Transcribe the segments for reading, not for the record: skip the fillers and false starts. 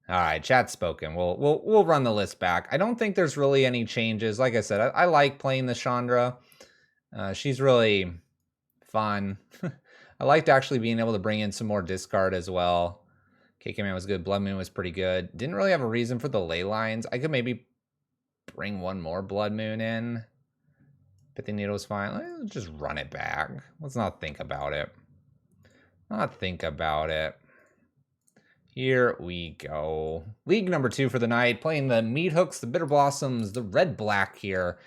All right, chat's spoken. We'll run the list back. I don't think there's really any changes. Like I said, I like playing the Chandra. She's really fun. I liked actually being able to bring in some more discard as well. KK Man was good. Blood Moon was pretty good. Didn't really have a reason for the ley lines. I could maybe bring one more Blood Moon in. Pithy Needle was fine. Let's just run it back. Let's not think about it. Not think about it. Here we go. League number 2 for the night. Playing the Meathooks, the Bitter Blossoms, the Red-Black here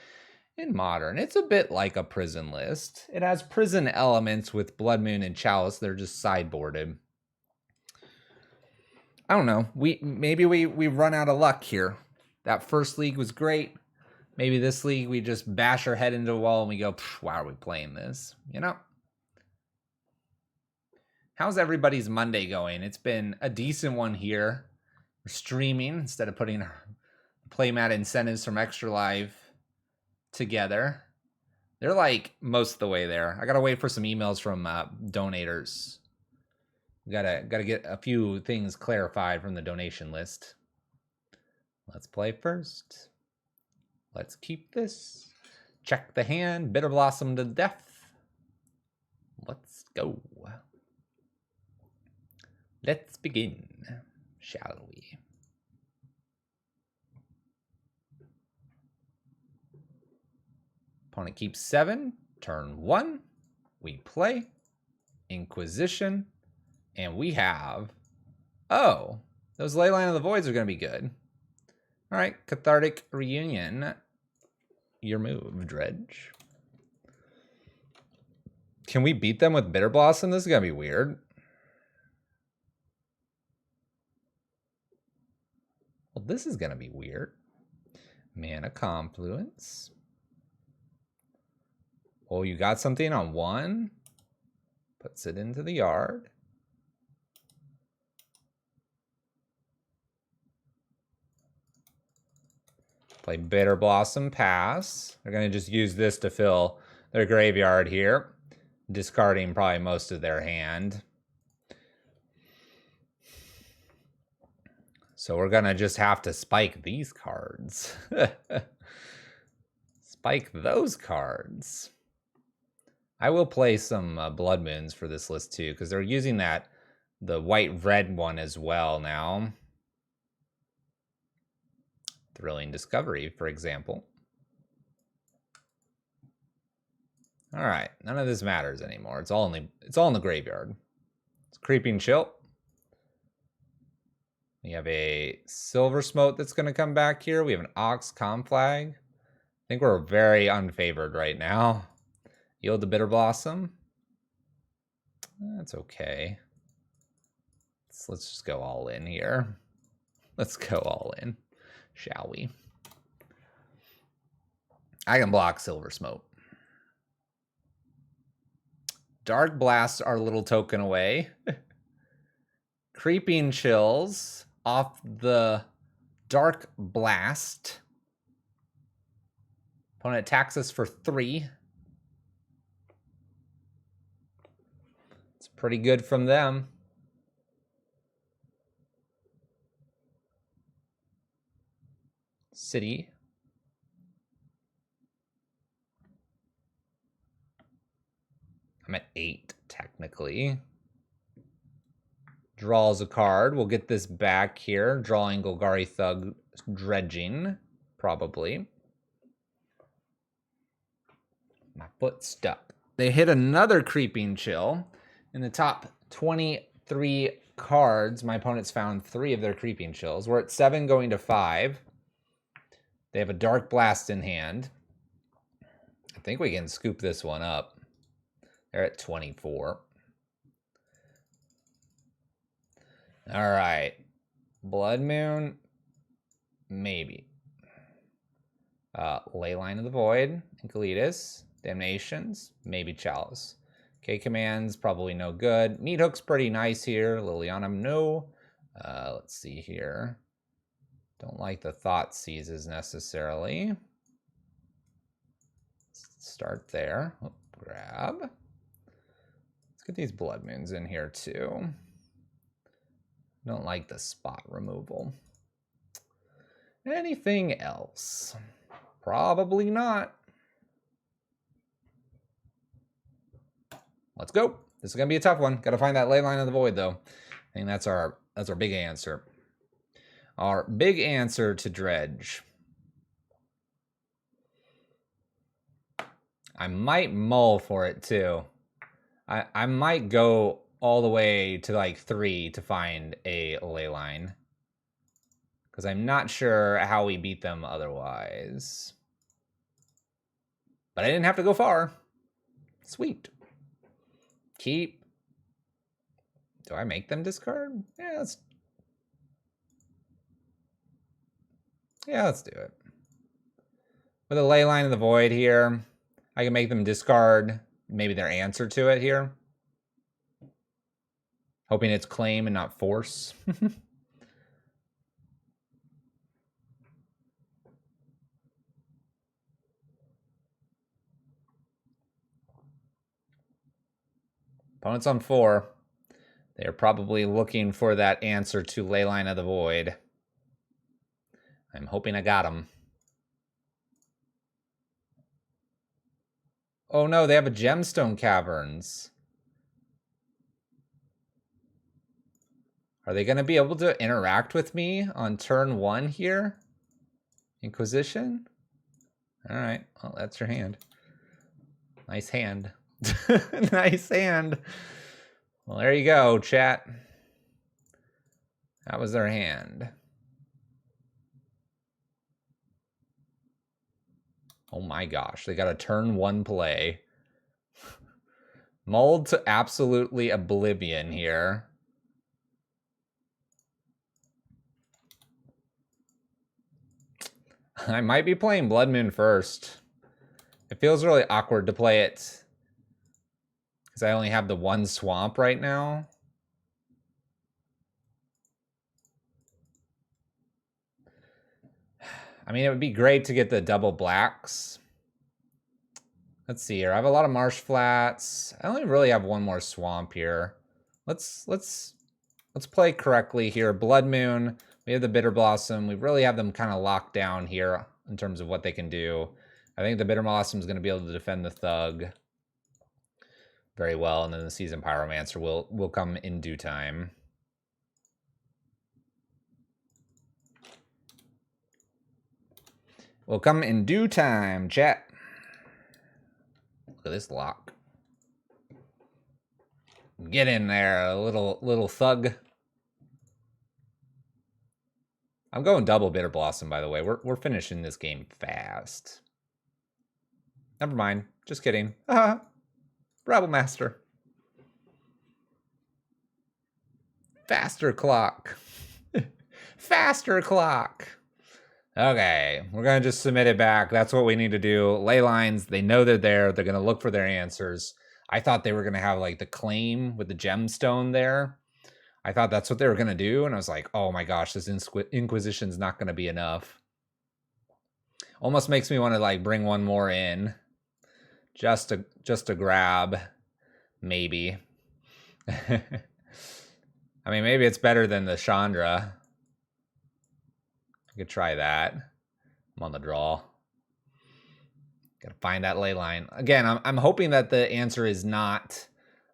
in Modern. It's a bit like a prison list. It has prison elements with Blood Moon and Chalice. They're just sideboarded. I don't know. Maybe we run out of luck here. That first league was great. Maybe this league we just bash our head into a wall and we go, why are we playing this? You know? How's everybody's Monday going? It's been a decent one here. We're streaming instead of putting our playmat incentives from Extra Live together. They're like most of the way there. I gotta wait for some emails from donators. Gotta get a few things clarified from the donation list. Let's play first. Let's keep this. Check the hand. Bitter Blossom to death. Let's go. Let's begin, shall we? Opponent keeps 7. Turn 1. We play. Inquisition. And we have... Oh, those Leyline of the Voids are going to be good. All right, Cathartic Reunion. Your move, Dredge. Can we beat them with Bitter Blossom? This is going to be weird. Well, this is going to be weird. Mana Confluence. Oh, you got something on 1? Puts it into the yard. Play Bitter Blossom, pass. They're going to just use this to fill their graveyard here, discarding probably most of their hand. So we're going to just have to spike these cards. Spike those cards. I will play some Blood Moons for this list too, because they're using the white-red one as well now. Thrilling Discovery, for example. All right, none of this matters anymore. It's all in the graveyard. It's Creeping Chill. We have a Silver Smote that's going to come back here. We have an Ox Conflag. I think we're very unfavored right now. Yield to Bitter Blossom. That's okay. Let's just go all in here. Let's go all in, shall we? I can block Silver Smoke. Dark Blast our little token away. Creeping Chills off the Dark Blast. Opponent attacks us for 3. It's pretty good from them. City. I'm at 8, technically. Draws a card. We'll get this back here. Drawing Golgari Thug Dredging, probably. My foot stuck. They hit another Creeping Chill. In the top 23 cards, my opponents found 3 of their Creeping Chills. We're at 7 going to 5. They have a Dark Blast in hand. I think we can scoop this one up. They're at 24. All right. Blood Moon, maybe. Leyline of the Void, Inkalitus, Damnations, maybe Chalice. K-Command's probably no good. Meathook's pretty nice here. Liliana, no. Let's see here. Don't like the Thought Seizes necessarily. Let's start there. Oh, grab. Let's get these Blood Moons in here too. Don't like the spot removal. Anything else? Probably not. Let's go. This is gonna be a tough one. Gotta find that ley line of the void though. I think that's our big answer. Our big answer to dredge. I might mull for it too. I might go all the way to like 3 to find a ley line. Because I'm not sure how we beat them otherwise. But I didn't have to go far. Sweet. Keep. Do I make them discard? Yeah, let's do it. With a ley line of the void here, I can make them discard maybe their answer to it here. Hoping it's claim and not force. Opponent's on 4. They're probably looking for that answer to ley line of the void. I'm hoping I got him. Oh no, they have a gemstone caverns. Are they going to be able to interact with me on turn 1 here? Inquisition? All right, well, that's your hand. Nice hand. Nice hand. Well, there you go, chat. That was their hand. Oh my gosh, they got a turn 1 play. Mulled to absolutely oblivion here. I might be playing Blood Moon first. It feels really awkward to play it because I only have the 1 swamp right now. I mean, it would be great to get the double blacks. Let's see here. I have a lot of marsh flats. I only really have 1 more swamp here. Let's play correctly here. Blood Moon. We have the Bitter Blossom. We really have them kind of locked down here in terms of what they can do. I think the Bitter Blossom is going to be able to defend the Thug very well, and then the Seasoned Pyromancer will come in due time. Will come in due time, chat. Look at this lock. Get in there, little thug. I'm going double Bitter Blossom, by the way. We're finishing this game fast. Never mind. Just kidding. Rabble Master. Faster clock. Faster clock. Okay, we're going to just submit it back. That's what we need to do. Ley lines, they know they're there. They're going to look for their answers. I thought they were going to have like the claim with the gemstone there. I thought that's what they were going to do. And I was like, oh my gosh, this Inquisition's not going to be enough. Almost makes me want to like bring 1 more in. Just to grab, maybe. I mean, maybe it's better than the Chandra. I could try that. I'm on the draw. Gotta find that ley line. Again, I'm hoping that the answer is not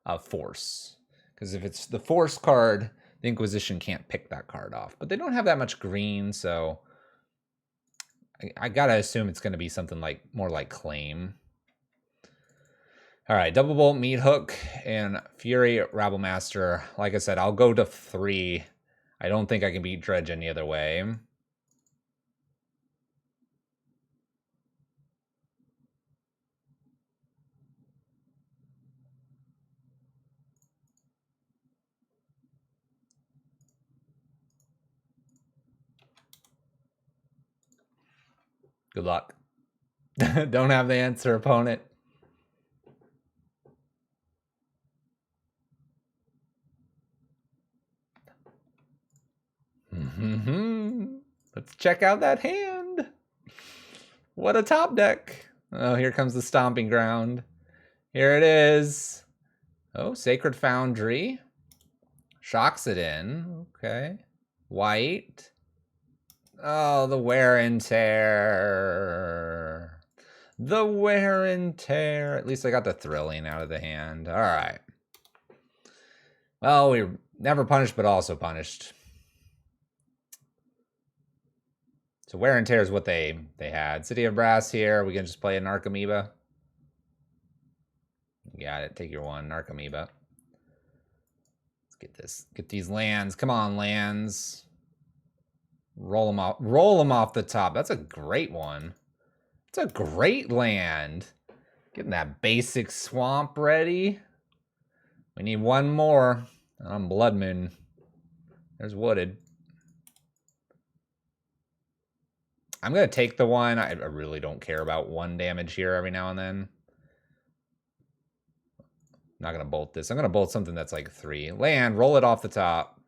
a force. Because if it's the force card, the Inquisition can't pick that card off. But they don't have that much green, so I gotta assume it's gonna be something like more like claim. All right, Double Bolt, Meathook, and Fury Rabble Master. Like I said, I'll go to 3. I don't think I can beat Dredge any other way. Good luck. Don't have the answer, opponent. Let's check out that hand. What a top deck. Oh, here comes the Stomping Ground. Here it is. Oh, Sacred Foundry. Shocks it in. Okay. White. Oh, the wear and tear. The wear and tear. At least I got the thrilling out of the hand. All right. Well, we were never punished, but also punished. So wear and tear is what they had. City of Brass here. We can just play a Narcomoeba. Got it. Take your one, Narcomoeba. Let's get this. Get these lands. Come on, lands. Roll them off. Roll them off the top. That's a great one. It's a great land. Getting that basic swamp ready. We need one more. On Blood Moon. There's Wooded. I'm going to take the one. I really don't care about 1 damage here every now and then. I'm not going to bolt this. I'm going to bolt something that's like 3. Land, roll it off the top.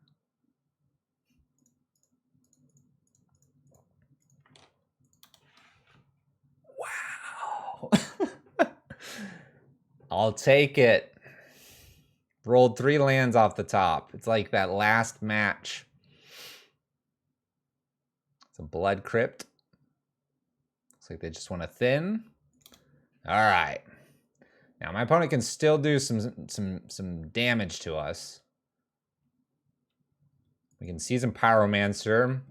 Wow. I'll take it. Rolled 3 lands off the top. It's like that last match. It's a Blood Crypt. Looks like they just want to thin. All right. Now my opponent can still do some damage to us. We can Season Pyromancer.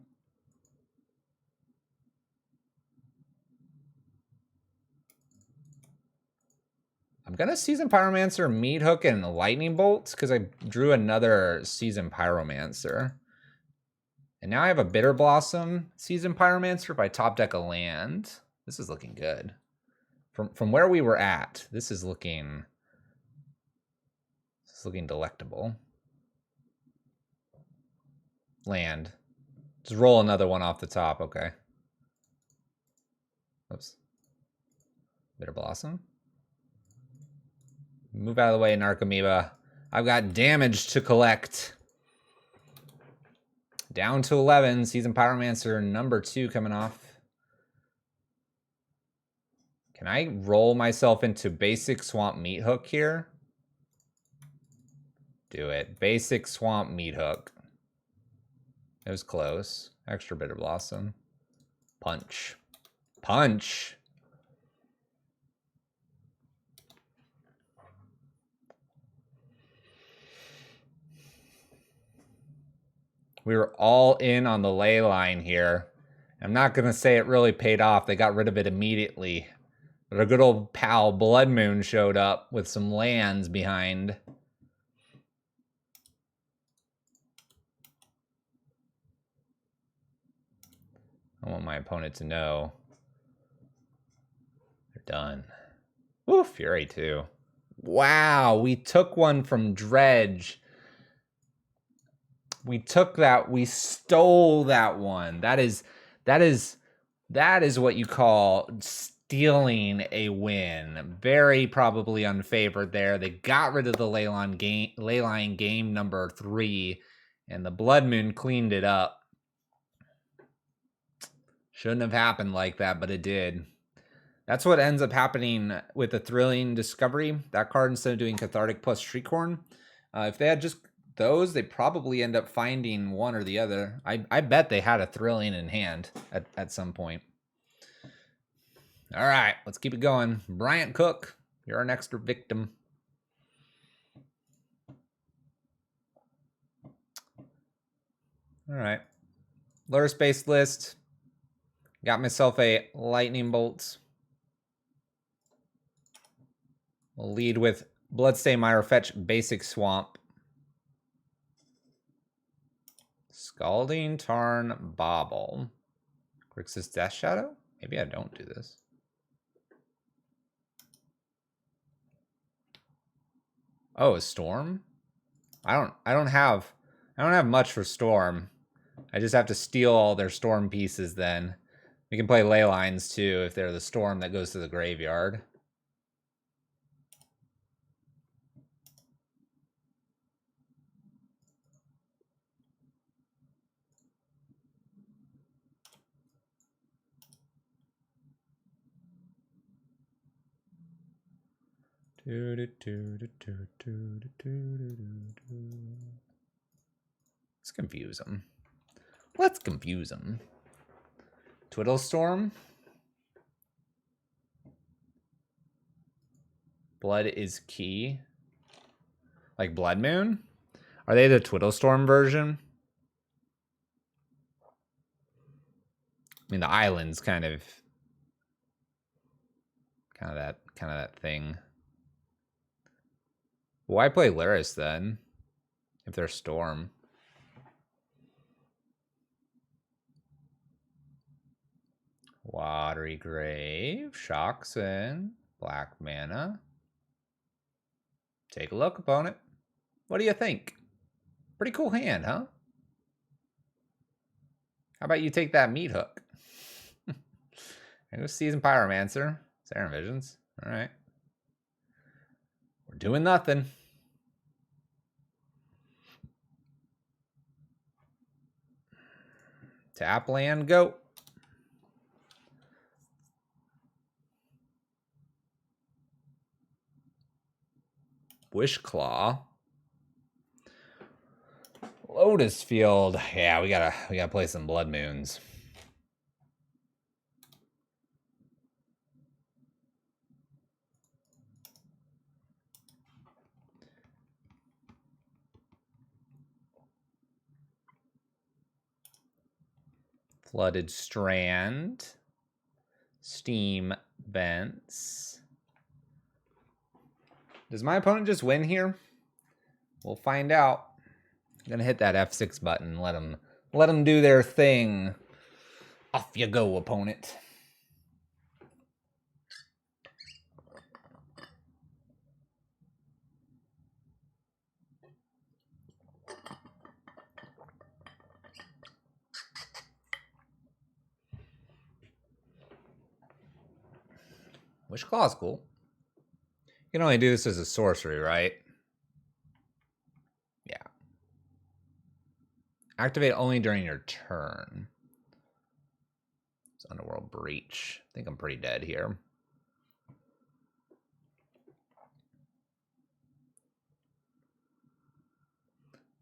I'm gonna Season Pyromancer, Meathook, and Lightning Bolts because I drew another Season Pyromancer. And now I have a Bitter Blossom Season Pyromancer if I top deck a land. This is looking good. From where we were at, this is looking delectable. Land. Just roll another one off the top, okay. Oops. Bitter Blossom. Move out of the way, Narcomoeba. I've got damage to collect. Down to 11. Season Pyromancer number 2 coming off. Can I roll myself into basic Swamp Meathook here? Do it. Basic Swamp Meathook. It was close. Extra Bitter Blossom. Punch. Punch. We were all in on the ley line here. I'm not going to say it really paid off. They got rid of it immediately. But our good old pal Blood Moon showed up with some lands behind. I want my opponent to know they're done. Ooh, Fury too. Wow, we took one from Dredge. We took that. We stole that one. That is what you call stealing a win. Very probably unfavored there. They got rid of the Leyline game number 3, and the Blood Moon cleaned it up. Shouldn't have happened like that, but it did. That's what ends up happening with the Thrilling Discovery. That card, instead of doing Cathartic plus Shriekhorn, if they had just those, they probably end up finding one or the other. I bet they had a Thrilling in hand at some point. All right, let's keep it going. Bryant Cook, you're our next victim. All right. Lure Space list. Got myself a Lightning Bolt. We'll lead with Bloodstain Mire Fetch Basic Swamp. Scalding Tarn Bauble. Grixis Death Shadow? Maybe I don't do this. Oh, a Storm? I don't have much for Storm. I just have to steal all their Storm pieces then. We can play Ley Lines too if they're the Storm that goes to the graveyard. Let's confuse them. Let's confuse them. Twiddlestorm. Blood is key. Like Blood Moon? Are they the Twiddlestorm version? I mean, the island's kind of that thing. Why play Lyris then? If they're Storm. Watery Grave, Shoxin, black mana. Take a look, opponent. What do you think? Pretty cool hand, huh? How about you take that Meathook? There goes Seasoned Pyromancer. Siren Visions. All right. We're doing nothing. Tap land, go. Wishclaw. Lotus Field. Yeah, we gotta play some Blood Moons. Flooded Strand. Steam Vents. Does my opponent just win here? We'll find out. I'm gonna hit that F6 button. Let them do their thing. Off you go, opponent. Wishclaw's cool. You can only do this as a sorcery, right? Yeah. Activate only during your turn. It's Underworld Breach. I think I'm pretty dead here.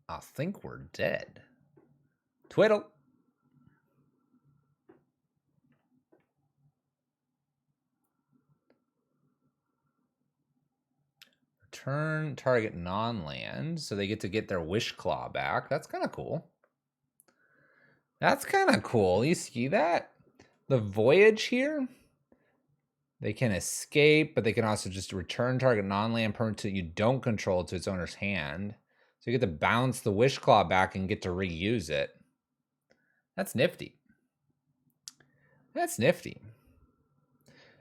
I think we're dead. Twiddle. Return target non-land, so they get to get their Wishclaw back. That's kind of cool. That's kind of cool. You see that? The Voyage here? They can escape, but they can also just return target non-land permanent that you don't control to its owner's hand. So you get to bounce the Wishclaw back and get to reuse it. That's nifty. That's nifty.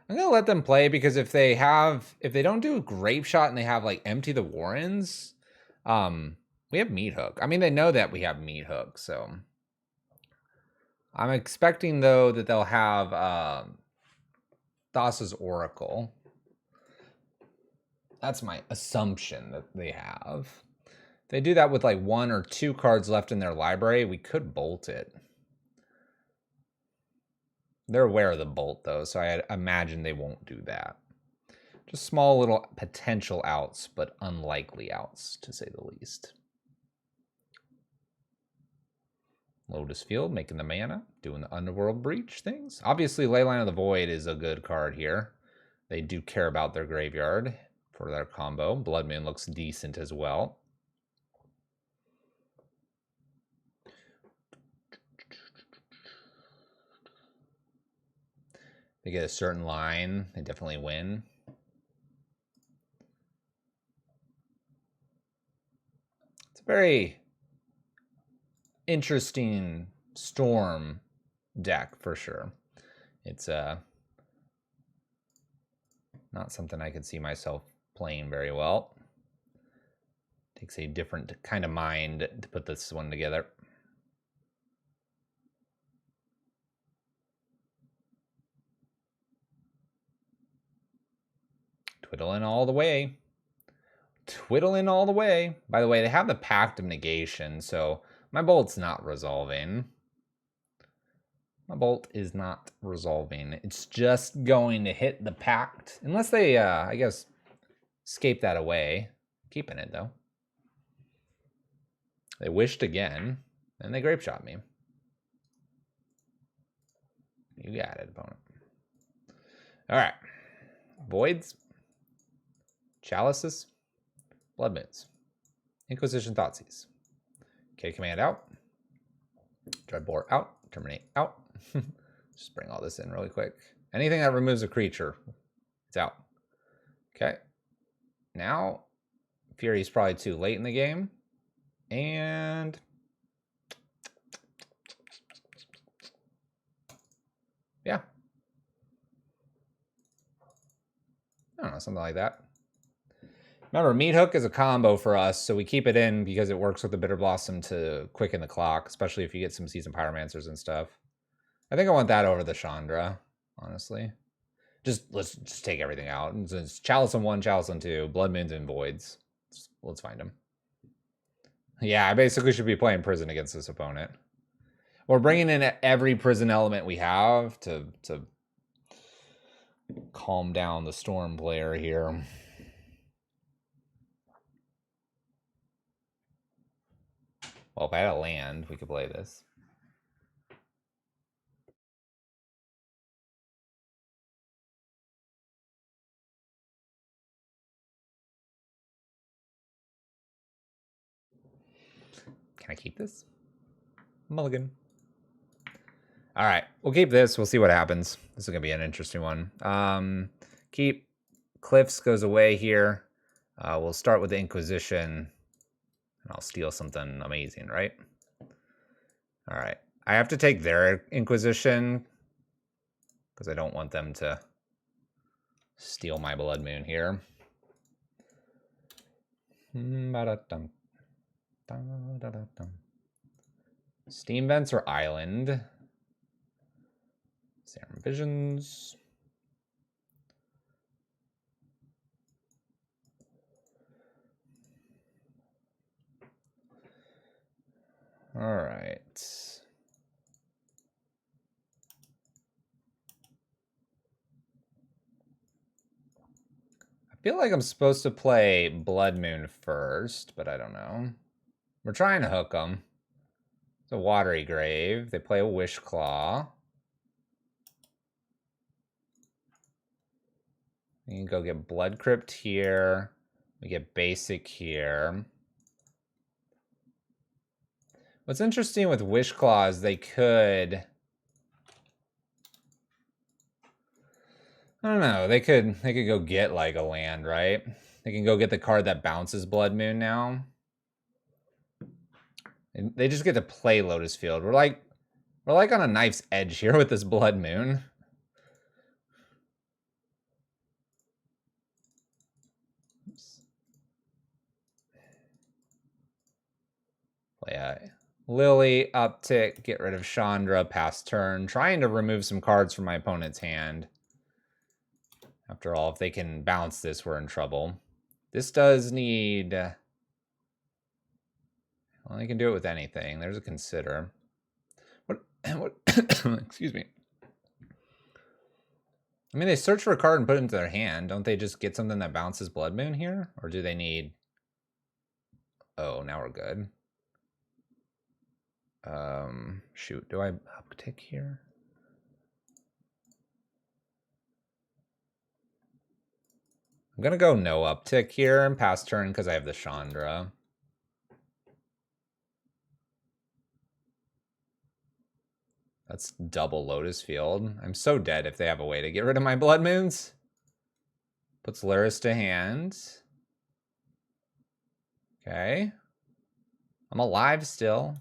I'm gonna let them play because if they don't do Grape Shot and they have like Empty the Warrens, we have Meathook. I mean, they know that we have Meathook, so I'm expecting though that they'll have Thassa's Oracle. That's my assumption that they have. If they do that with like 1 or 2 cards left in their library, we could bolt it. They're aware of the bolt, though, so I imagine they won't do that. Just small little potential outs, but unlikely outs, to say the least. Lotus Field, making the mana, doing the Underworld Breach things. Obviously, Leyline of the Void is a good card here. They do care about their graveyard for their combo. Blood Moon looks decent as well. They get a certain line, they definitely win. It's a very interesting Storm deck for sure. It's not something I could see myself playing very well. Takes a different kind of mind to put this one together. Twiddling all the way. Twiddling all the way. By the way, they have the Pact of Negation, so my bolt's not resolving. My bolt is not resolving. It's just going to hit the Pact. Unless they, I guess, escape that away. Keeping it, though. They wished again. And they grape shot me. You got it, opponent. All right. Voids. Chalices. Blood Moons. Inquisition Thoughtseize. Okay, command out. Dreadbore out. Terminate out. Just bring all this in really quick. Anything that removes a creature, it's out. Okay. Now, Fury's probably too late in the game. And yeah. I don't know, something like that. Remember, Meathook is a combo for us, so we keep it in because it works with the Bitter Blossom to quicken the clock, especially if you get some Seasoned Pyromancers and stuff. I think I want that over the Chandra, honestly. Let's just take everything out. It's Chalice on 1, Chalice on 2, Blood Moons and Voids. Let's find them. Yeah, I basically should be playing Prison against this opponent. We're bringing in every Prison element we have to calm down the Storm player here. Well, if I had a land, we could play this. Can I keep this? Mulligan. All right, we'll keep this. We'll see what happens. This is going to be an interesting one. Keep. Cliffs goes away here. We'll start with the Inquisition. And I'll steal something amazing, right? All right. I have to take their Inquisition because I don't want them to steal my Blood Moon here. Steam Vents or Island? Serum Visions. All right. I feel like I'm supposed to play Blood Moon first, but I don't know. We're trying to hook them. It's a Watery Grave. They play a Wish Claw. We can go get Blood Crypt here. We get Basic here. What's interesting with Wish Claw is they could... I don't know. They could go get like a land, right? They can go get the card that bounces Blood Moon now. And they just get to play Lotus Field. We're like on a knife's edge here with this Blood Moon. Oops. Play a Lily, uptick, get rid of Chandra, pass turn. Trying to remove some cards from my opponent's hand. After all, if they can bounce this, we're in trouble. This does need... Well, they can do it with anything. There's a Consider. What excuse me. I mean, they search for a card and put it into their hand. Don't they just get something that bounces Blood Moon here? Or do they need... Oh, now we're good. Shoot, do I uptick here? I'm gonna go no uptick here and pass turn because I have the Chandra. That's double Lotus Field. I'm so dead if they have a way to get rid of my Blood Moons. Puts Luris to hand. Okay. I'm alive still.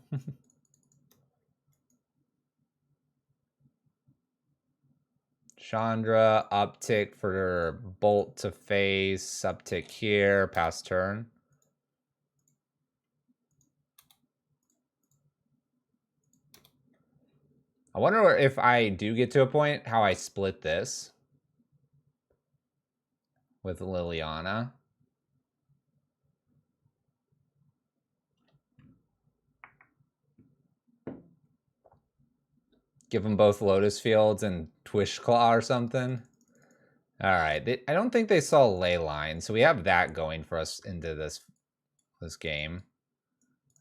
Chandra, uptick for Bolt to face, uptick here, pass turn. I wonder if I do get to a point how I split this with Liliana. Give them both Lotus Fields and Twish Claw or something. All right. I don't think they saw Leyline, so we have that going for us into this game.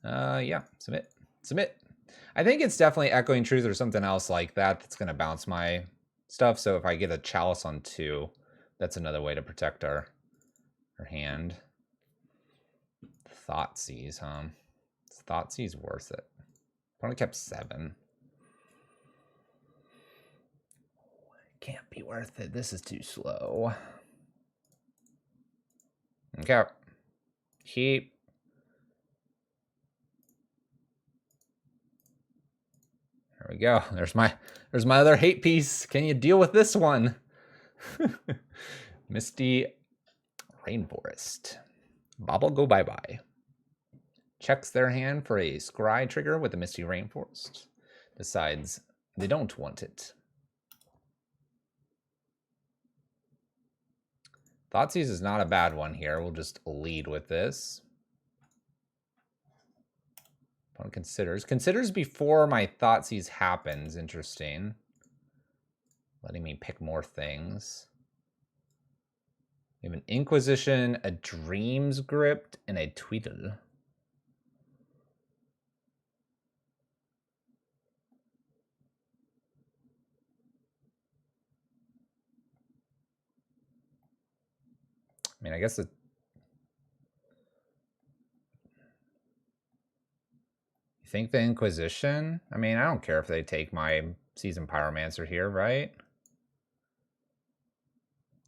Yeah, submit. Submit. I think it's definitely Echoing Truth or something else like that that's going to bounce my stuff. So if I get a Chalice on 2, that's another way to protect our hand. Thoughtseize, huh? Thoughtseize worth it. Opponent kept 7. Can't be worth it. This is too slow. Okay. Keep. There we go. There's my other hate piece. Can you deal with this one? Misty Rainforest. Bobble go bye-bye. Checks their hand for a scry trigger with the Misty Rainforest. Decides they don't want it. Thoughtseize is not a bad one here. We'll just lead with this. Opponent considers. Considers before my Thoughtseize happens. Interesting. Letting me pick more things. We have an Inquisition, a Dreams Grip, and a Tweedle. I mean, I guess it... You think the Inquisition? I mean, I don't care if they take my Seasoned Pyromancer here, right?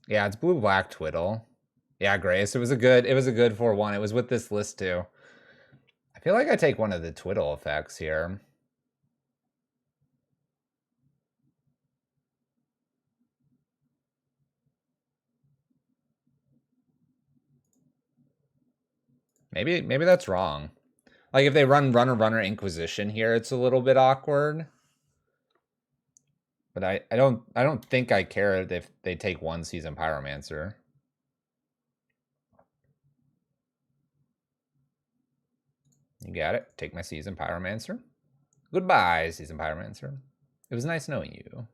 Yeah, it's blue-black Twiddle. Yeah, Grace. It was a good 4-1. It was with this list too. I feel like I take one of the Twiddle effects here. Maybe that's wrong. Like if they run Runner Inquisition here, it's a little bit awkward. But I don't think I care if they take one Seasoned Pyromancer. You got it. Take my Seasoned Pyromancer. Goodbye, Seasoned Pyromancer. It was nice knowing you.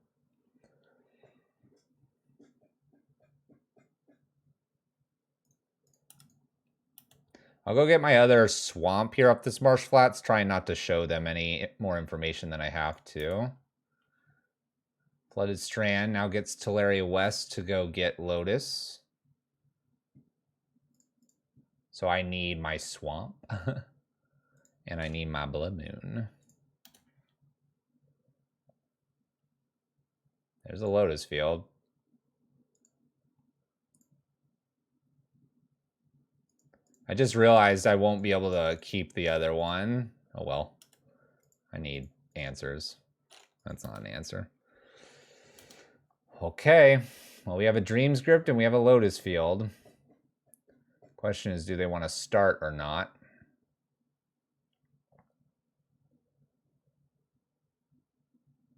I'll go get my other swamp here up this marsh flats, trying not to show them any more information than I have to. Flooded Strand now gets Teleria West to go get Lotus. So I need my swamp. And I need my Blood Moon. There's a Lotus Field. I just realized I won't be able to keep the other one. Oh well. I need answers. That's not an answer. Okay. Well, we have a Dreams Grip and we have a Lotus Field. Question is, do they want to start or not?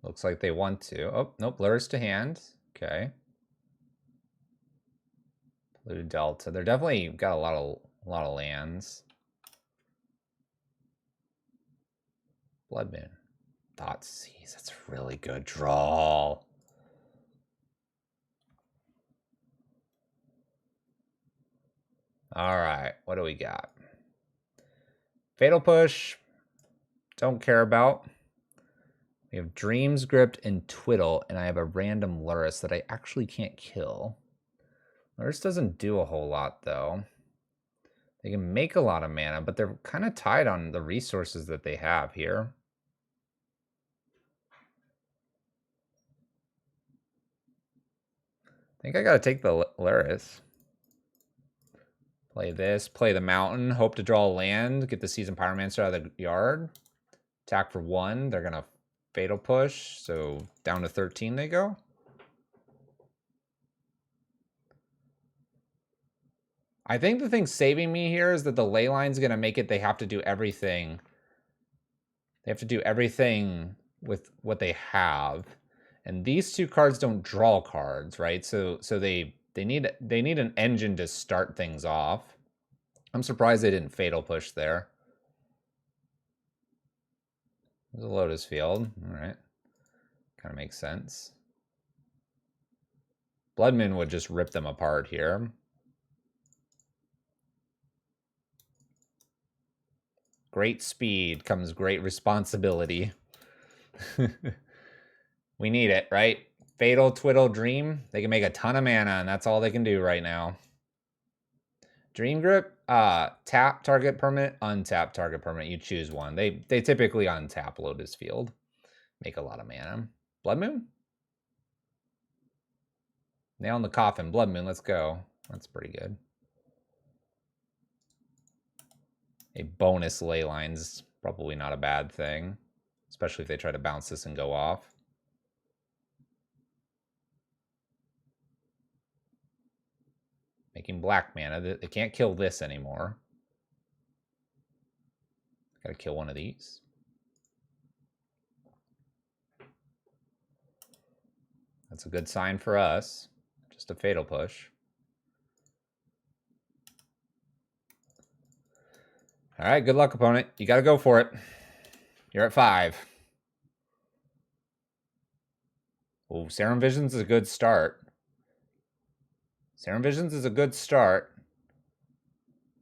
Looks like they want to. Oh, nope. Lures to hand. Okay. Blue Delta. They're definitely got a lot of lands. Blood Moon. Thoughtseize. That's a really good draw. All right. What do we got? Fatal Push. Don't care about. We have Dreams Gripped and Twiddle, and I have a random Lurrus that I actually can't kill. Lurrus doesn't do a whole lot, though. They can make a lot of mana, but they're kind of tied on the resources that they have here. I think I got to take the Lurrus. Play this, play the Mountain, hope to draw a land, get the Seasoned Pyromancer out of the yard. Attack for 1. They're going to Fatal Push, so down to 13 they go. I think the thing saving me here is that the ley line's going to make it they have to do everything. They have to do everything with what they have. And these two cards don't draw cards, right? So they need an engine to start things off. I'm surprised they didn't Fatal Push there. There's a Lotus Field. All right. Kind of makes sense. Blood Moon would just rip them apart here. Great speed comes great responsibility. We need it, right? Fatal Twiddle Dream. They can make a ton of mana, and that's all they can do right now. Dream Grip, tap target permanent, untap target permanent. You choose one. They typically untap Lotus Field. Make a lot of mana. Blood Moon? Nail in the coffin. Blood Moon, let's go. That's pretty good. A bonus ley line's probably not a bad thing. Especially if they try to bounce this and go off. Making black mana. They can't kill this anymore. Gotta kill one of these. That's a good sign for us. Just a fatal push. All right, good luck, opponent. You gotta go for it. You're at 5. Oh, Serum Visions is a good start. Serum Visions is a good start.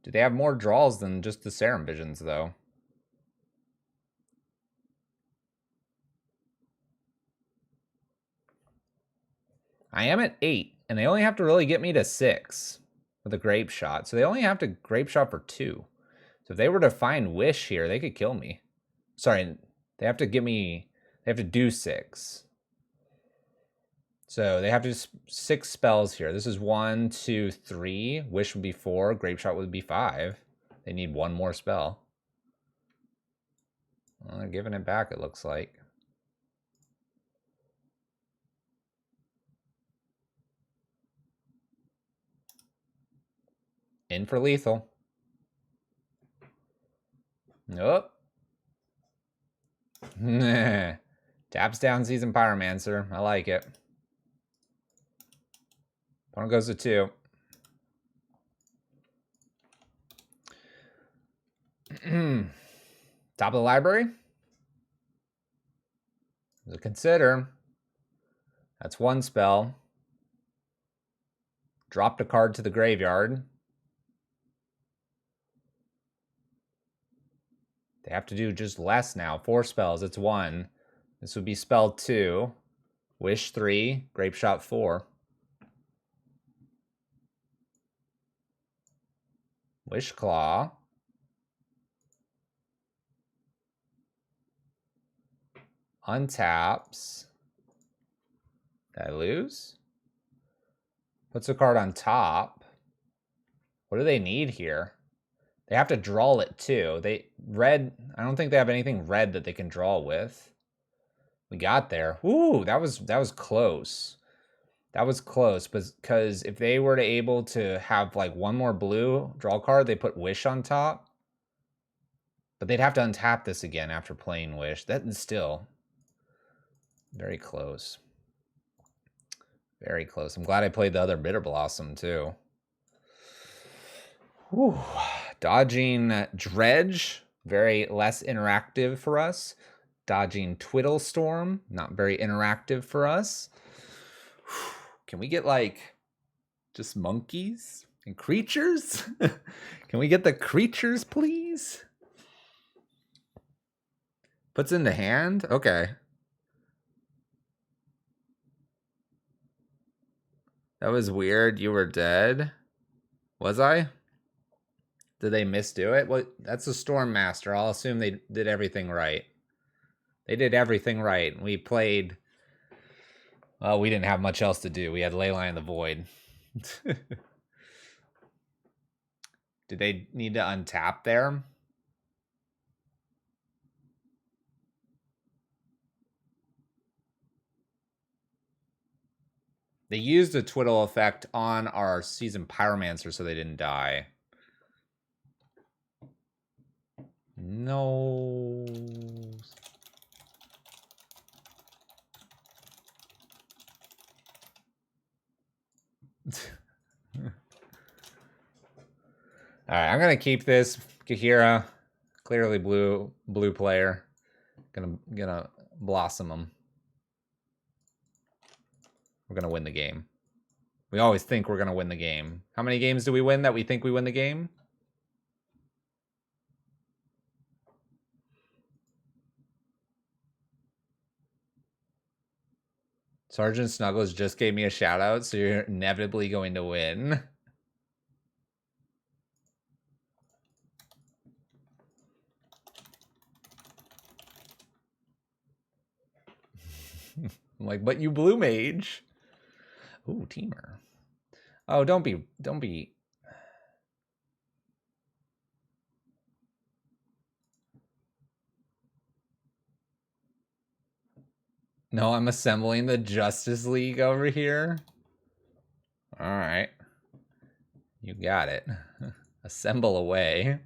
Do they have more draws than just the Serum Visions, though? I am at 8, and they only have to really get me to 6 with a Grape Shot. So they only have to Grape Shot for 2. So if they were to find Wish here, they could kill me. Sorry, they have to give me... They have to do 6. So they have to do 6 spells here. This is 1, 2, 3. Wish would be 4. Grape Shot would be 5. They need one more spell. Well, they're giving it back, it looks like. In for lethal. Nope. Taps down Seasoned Pyromancer. I like it. Opponent goes to 2. Top of the library. There's a Consider. That's 1 spell. Dropped a card to the graveyard. They have to do just less now. 4 spells. It's 1. This would be spell 2. Wish 3. Grape Shot 4. Wish Claw. Untaps. Did I lose? Puts a card on top. What do they need here? They have to draw it too. Red, I don't think they have anything red that they can draw with. We got there. Ooh, that was close. That was close, because if they were to able to have like one more blue draw card, they put Wish on top. But they'd have to untap this again after playing Wish. That is still very close. Very close. I'm glad I played the other Bitter Blossom too. Whew. Dodging Dredge, very less interactive for us. Dodging Twiddle Storm, not very interactive for us. Can we get like just monkeys and creatures? Can we get the creatures, please? Puts into hand? Okay. That was weird. You were dead. Was I? Did they misdo it? Well, that's a Storm Master. I'll assume they did everything right. They did everything right. We played... Well, we didn't have much else to do. We had Leyline of the Void. Did they need to untap there? They used a Twiddle effect on our Seasoned Pyromancer so they didn't die. No. All right, I'm gonna keep this Kahira. Clearly blue player. Gonna blossom him. We're gonna win the game. We always think we're gonna win the game. How many games do we win that we think we win the game? Sergeant Snuggles just gave me a shout out, so you're inevitably going to win. I'm like, but you blue mage. Ooh, teamer. Oh, don't be. No, I'm assembling the Justice League over here. All right. You got it. Assemble away.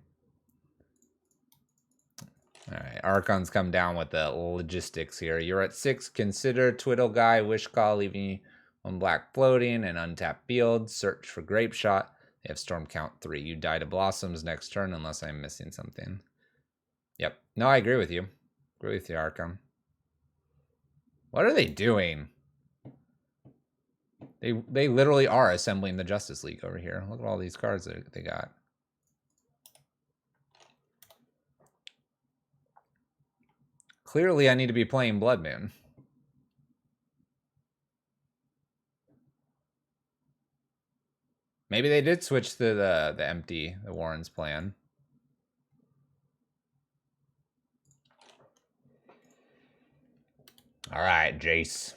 All right, Archon's come down with the logistics here. You're at 6. Consider Twiddle Guy, Wish Call, leaving 1 black floating, and untapped field. Search for Grape Shot. They have Storm Count 3. You die to Blossoms next turn unless I'm missing something. Yep. No, I agree with you. Agree with you, Archon. What are they doing? They literally are assembling the Justice League over here. Look at all these cards that they got. Clearly, I need to be playing Blood Moon. Maybe they did switch to the empty, the Warren's plan. All right, Jace.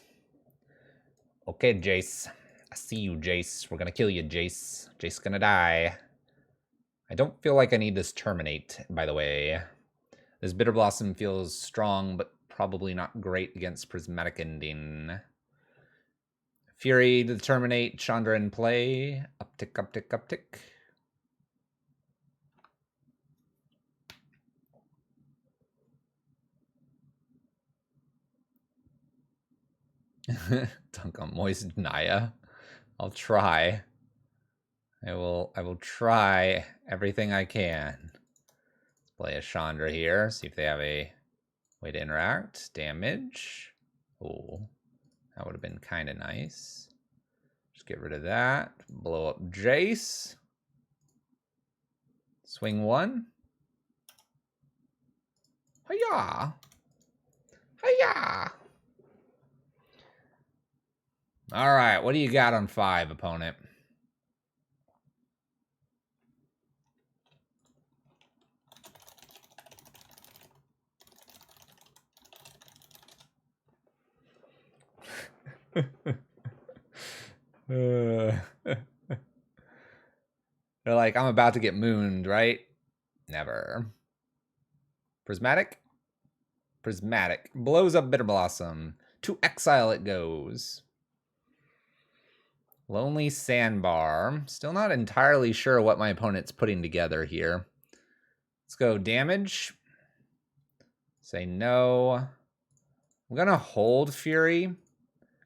Okay, Jace. I see you, Jace. We're gonna kill you, Jace. Jace's gonna die. I don't feel like I need this Terminate, by the way. This Bitter Blossom feels strong, but probably not great against Prismatic Ending. Fury to Terminate, Chandra in play. Uptick, uptick, uptick. Dunk on Moist Naya. I'll try. I will try everything I can. Let's play a Chandra here. See if they have a way to interact. Damage. Oh, that would have been kind of nice. Just get rid of that. Blow up Jace. Swing 1. Hiya! Hiya! All right, what do you got on 5, opponent? They're like, I'm about to get mooned, right? Never. Prismatic? Prismatic. Blows up Bitter Blossom. To exile it goes. Lonely Sandbar. Still not entirely sure what my opponent's putting together here. Let's go damage. Say no. I'm going to hold Fury. I'm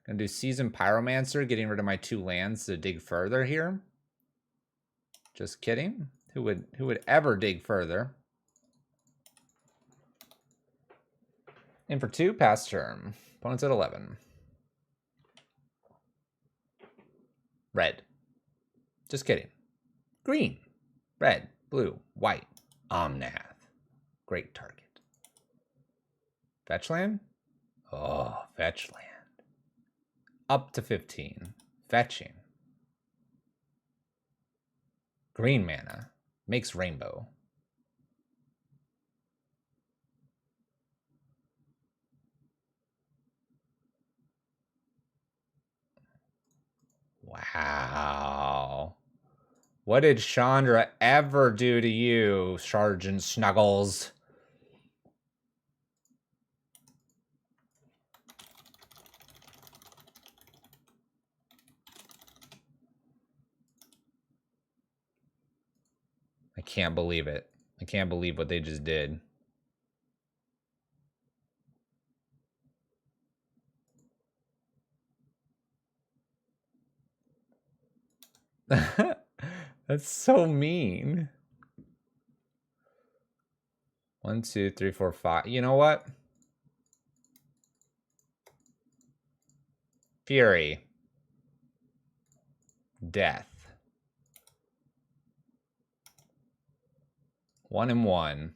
going to do Seasoned Pyromancer, getting rid of my 2 lands to dig further here. Just kidding. Who would ever dig further? In for 2, pass turn. Opponent's at 11. Red. Just kidding. Green. Red. Blue. White. Omnath. Great target. Fetch land? Oh, fetch land. Up to 15. Fetching. Green mana. Makes rainbow. Wow. What did Chandra ever do to you, Sergeant Snuggles? I can't believe it. I can't believe what they just did. That's so mean. 1, 2, 3, 4, 5. You know what? Fury. Death. 1 and 1.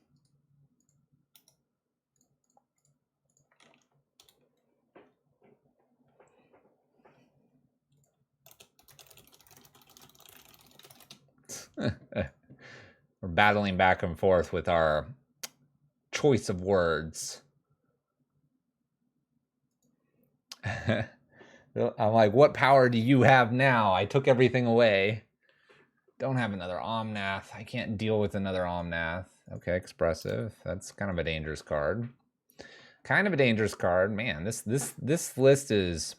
We're battling back and forth with our choice of words. I'm like, what power do you have now? I took everything away. Don't have another Omnath. I can't deal with another Omnath. Okay, expressive. That's kind of a dangerous card. Kind of a dangerous card. Man, this list is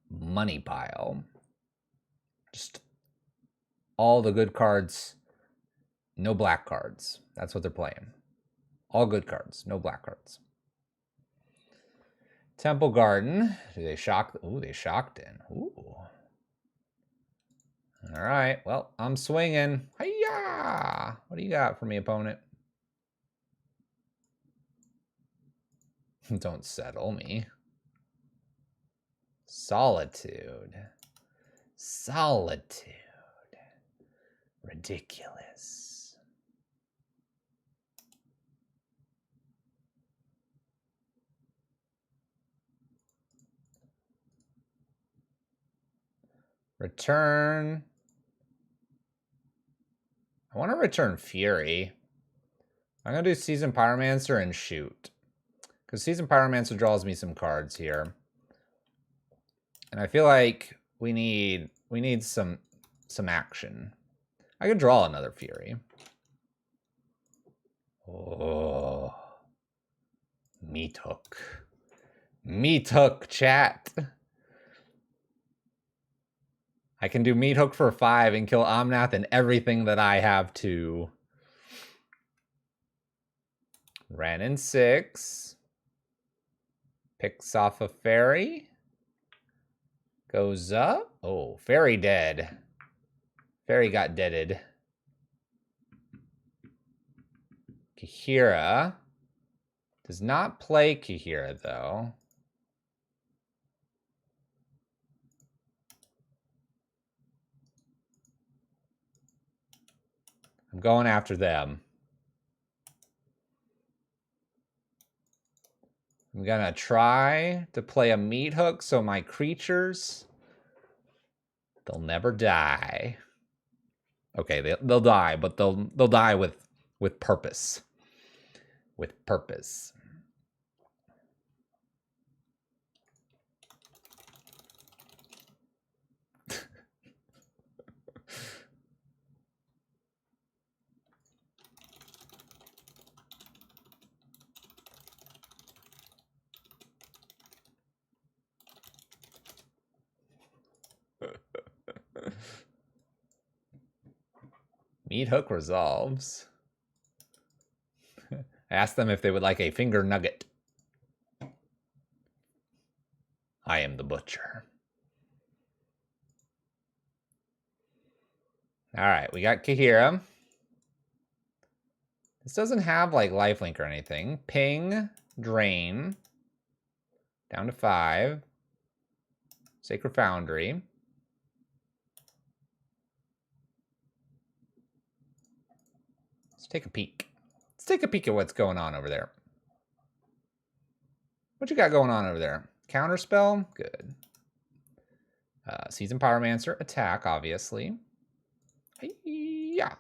money pile. Just all the good cards, no black cards. That's what they're playing. All good cards, no black cards. Temple Garden. Do they shock? Ooh, they shocked in. Ooh. All right. Well, I'm swinging. Hiya! What do you got for me, opponent? Don't settle me. Solitude. Solitude. Ridiculous. Return. I want to return Fury. I'm going to do Seasoned Pyromancer and shoot. Because Seasoned Pyromancer draws me some cards here. And I feel like we need some action. I could draw another Fury. Oh. Meathook. Meathook, chat. I can do Meathook for 5 and kill Omnath and everything that I have to. Ran in 6. Picks off a fairy. Goes up. Oh, fairy dead. Fairy got deaded. Kahira. Does not play Kahira, though. I'm going after them. I'm going to try to play a Meathook so my creatures, they'll never die. Okay, they'll die, but they'll die with purpose. With purpose. Meathook resolves. I asked them if they would like a finger nugget. I am the butcher. All right, we got Kahira. This doesn't have like lifelink or anything. Ping, drain. Down to 5. Sacred Foundry. Let's take a peek. Let's take a peek at what's going on over there. What you got going on over there? Counterspell? Good. Seasoned Pyromancer. Attack, obviously. Yeah.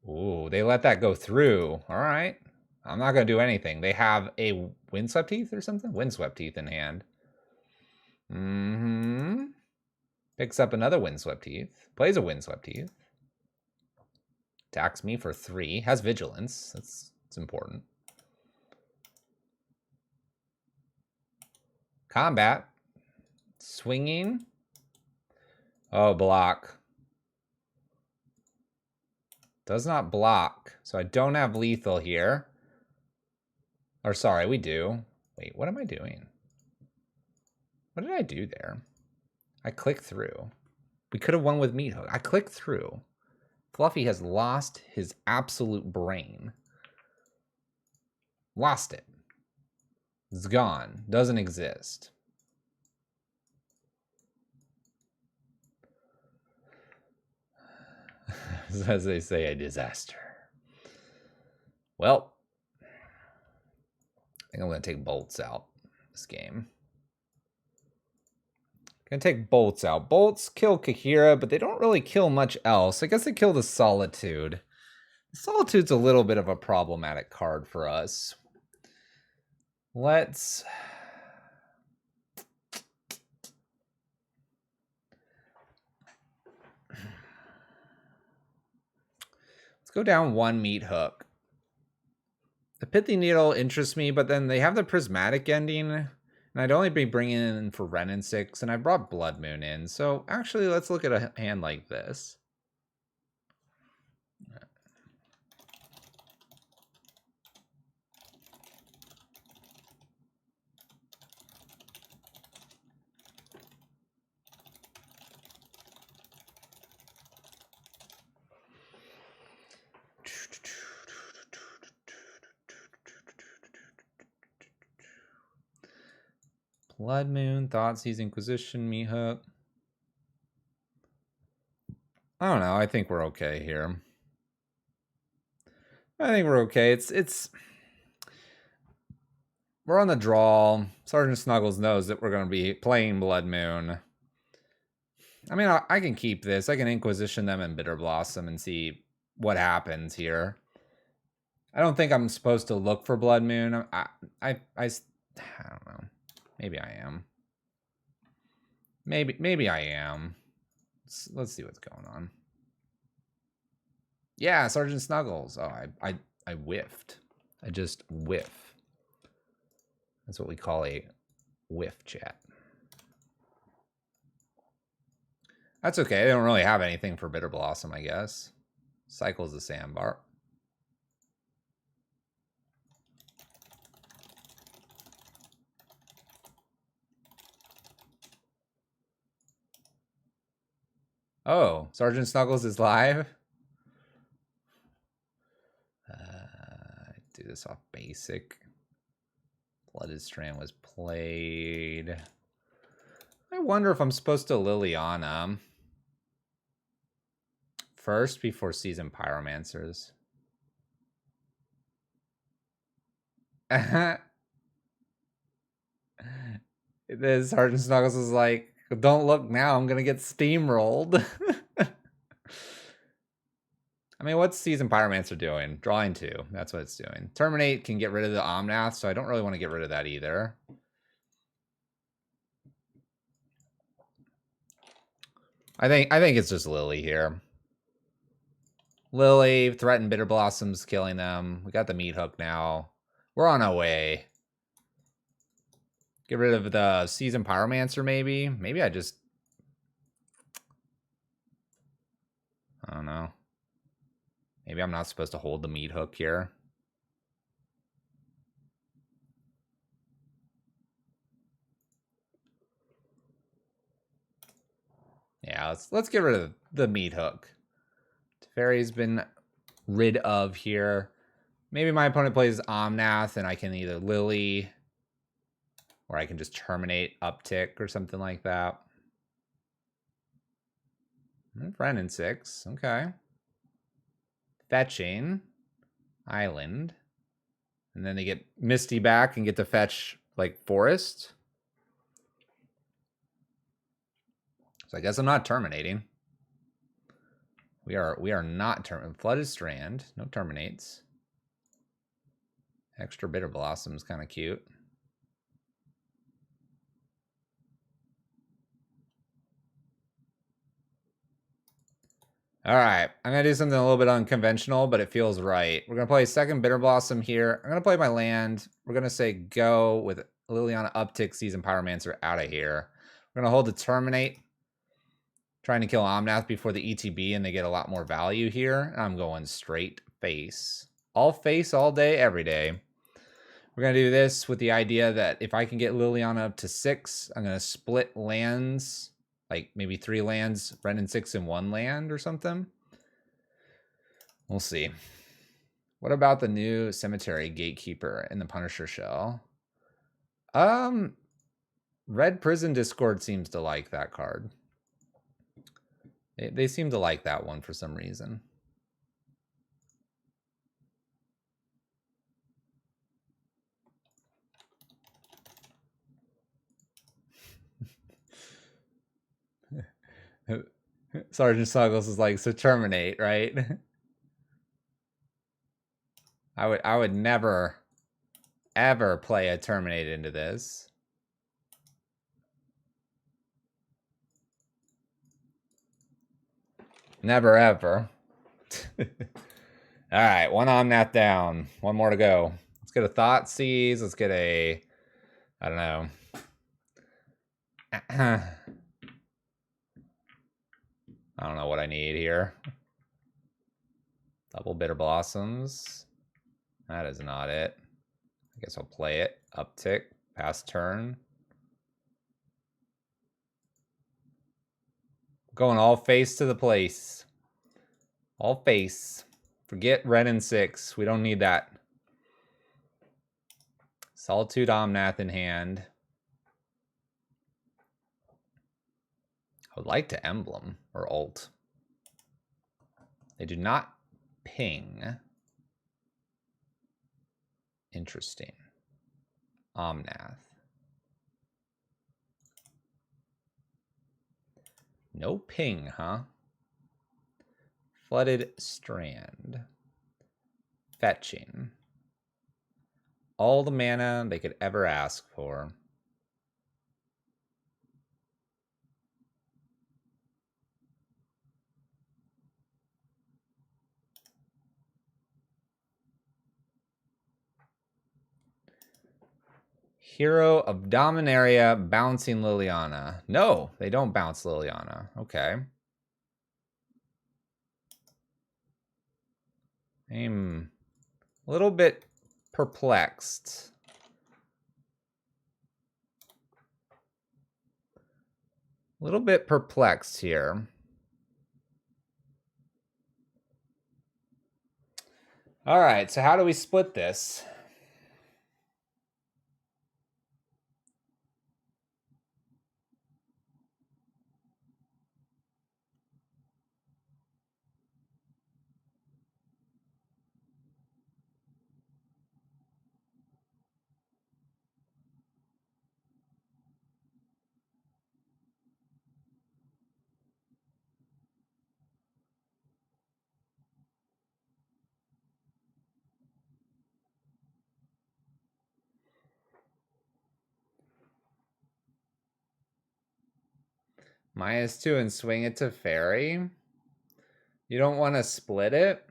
Ooh, they let that go through. All right. I'm not going to do anything. They have a Windswept Teeth or something? Windswept Teeth in hand. Mm-hmm. Picks up another Windswept Teeth. Plays a Windswept Teeth. Attacks me for 3. Has Vigilance. That's important. Combat. Swinging. Oh, block. Does not block. So I don't have lethal here. Or sorry, we do. Wait, what am I doing? What did I do there? I clicked through. We could have won with Meathook. I clicked through. Fluffy has lost his absolute brain. Lost it. It's gone. Doesn't exist. As they say, a disaster. Well, I think I'm going to take bolts out this game. Gonna take bolts out. Bolts kill Kahira, but they don't really kill much else. I guess they kill the Solitude. Solitude's a little bit of a problematic card for us. Let's go down one Meathook. The Pithy Needle interests me, but then they have the Prismatic ending, and I'd only be bringing it in for Wrenn and 6, and I brought Blood Moon in. So actually, let's look at a hand like this. Blood Moon, Thoughtseize, Inquisition, Meathook. I don't know. I think we're okay here. I think we're okay. We're on the draw. Sergeant Snuggles knows that we're going to be playing Blood Moon. I mean, I can keep this. I can Inquisition them in Bitter Blossom and see what happens here. I don't think I'm supposed to look for Blood Moon. I don't know. Maybe I am. Maybe I am. Let's see what's going on. Yeah, Sergeant Snuggles. Oh, I whiffed. I just whiff. That's what we call a whiff, chat. That's okay. They don't really have anything for Bitter Blossom, I guess. Cycles the Sandbar. Oh, Sergeant Snuggles is live. Do this off basic. Blooded Strand was played. I wonder if I'm supposed to Liliana first before Seasoned Pyromancers. The Sergeant Snuggles is like, don't look now, I'm gonna get steamrolled. I mean, what's Seasoned Pyromancer doing? Drawing 2. That's what it's doing. Terminate can get rid of the Omnath, so I don't really want to get rid of that either. I think it's just Lily here. Lily, Threaten Bitter Blossoms, killing them. We got the Meathook now. We're on our way. Get rid of the Seasoned Pyromancer, maybe. Maybe I just... I don't know. Maybe I'm not supposed to hold the Meathook here. Yeah, let's get rid of the Meathook. Teferi's been rid of here. Maybe my opponent plays Omnath and I can either Lily or I can just terminate Uptick or something like that. Wrenn and 6. Okay. Fetching. Island. And then they get Misty back and get to fetch, like, Forest. So I guess I'm not terminating. We are not terminating. Flooded Strand. No terminates. Extra Bitter Blossom's kind of cute. All right, I'm going to do something a little bit unconventional, but it feels right. We're going to play second Bitter Blossom here. I'm going to play my land. We're going to say go with Liliana Uptick, Seasoned Pyromancer out of here. We're going to hold the Terminate, trying to kill Omnath before the ETB, and they get a lot more value here. I'm going straight face. All face, all day, every day. We're going to do this with the idea that if I can get Liliana up to 6, I'm going to split lands. Like maybe 3 lands, Wrenn and 6 in 1 land or something. We'll see. What about the new Cemetery Gatekeeper in the Punisher shell? Red Prison Discord seems to like that card. They seem to like that one for some reason. Sergeant Snuggles is like, so terminate, right? I would never, ever play a terminate into this. Never, ever. All right, one Omnath down. One more to go. Let's get a Thought Seize. Let's get a, I don't know. I don't know what I need here. Double Bitter Blossoms. That is not it. I guess I'll play it. Uptick. Pass turn. Going all face to the place. All face. Forget red and 6. We don't need that. Solitude Omnath in hand. I would like to Emblem or Ult. They do not ping. Interesting. Omnath. No ping, huh? Flooded Strand. Fetching. All the mana they could ever ask for. Hero of Dominaria bouncing Liliana. No, they don't bounce Liliana. Okay. I'm a little bit perplexed. A little bit perplexed here. All right, so how do we split this? -2 and swing it to Fairy. You don't want to split it?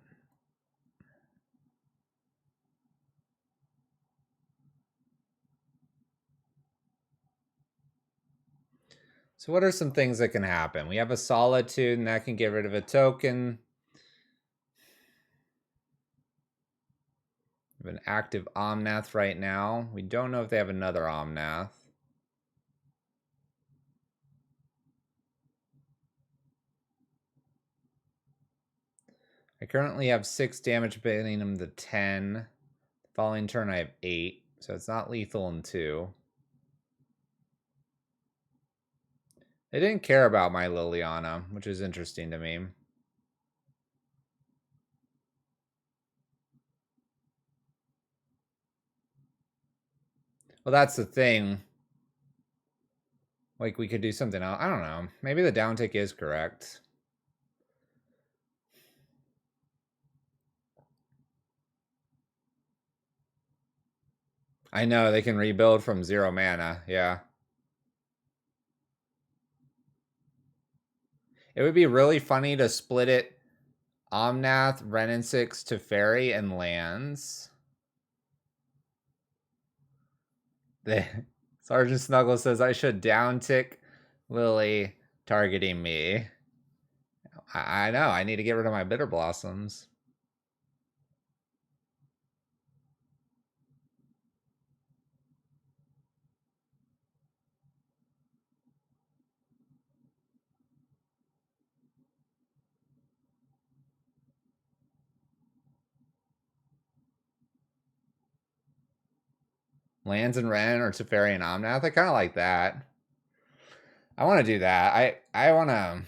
So what are some things that can happen? We have a Solitude, and that can get rid of a token. We have an active Omnath right now. We don't know if they have another Omnath. I currently have 6 damage, banning them to 10. Following turn I have 8, so it's not lethal in 2. They didn't care about my Liliana, which is interesting to me. Well, that's the thing. Like, we could do something else. I don't know. Maybe the down tick is correct. I know, they can rebuild from 0 mana. Yeah. It would be really funny to split it Omnath, Renin 6 to Fairy and lands. Sergeant Snuggle says I should downtick Lily targeting me. I know, I need to get rid of my Bitter Blossoms. Lands and Ren or Teferi and Omnath. I kind of like that. I want to do that. I want to...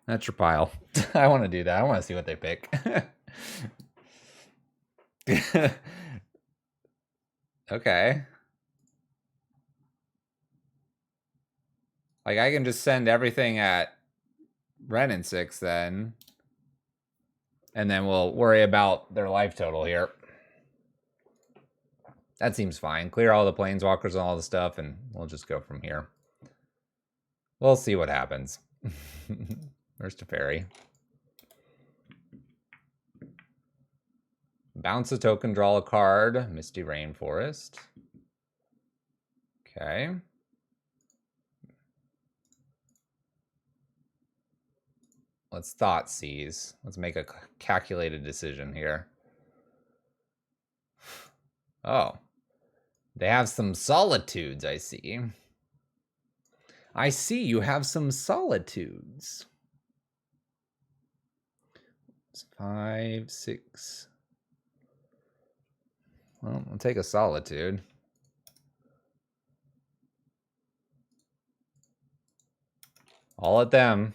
That's your pile. I want to do that. I want to see what they pick. Okay. Like, I can just send everything at Ren and 6 then. And then we'll worry about their life total here. That seems fine. Clear all the planeswalkers and all the stuff, and we'll just go from here. We'll see what happens. Where's Teferi? Bounce a token, draw a card. Misty Rainforest. Okay. Let's thought seize. Let's make a calculated decision here. Oh. They have some solitudes, I see. I see you have some solitudes. 5, 6. Well, I'll take a solitude. All at them.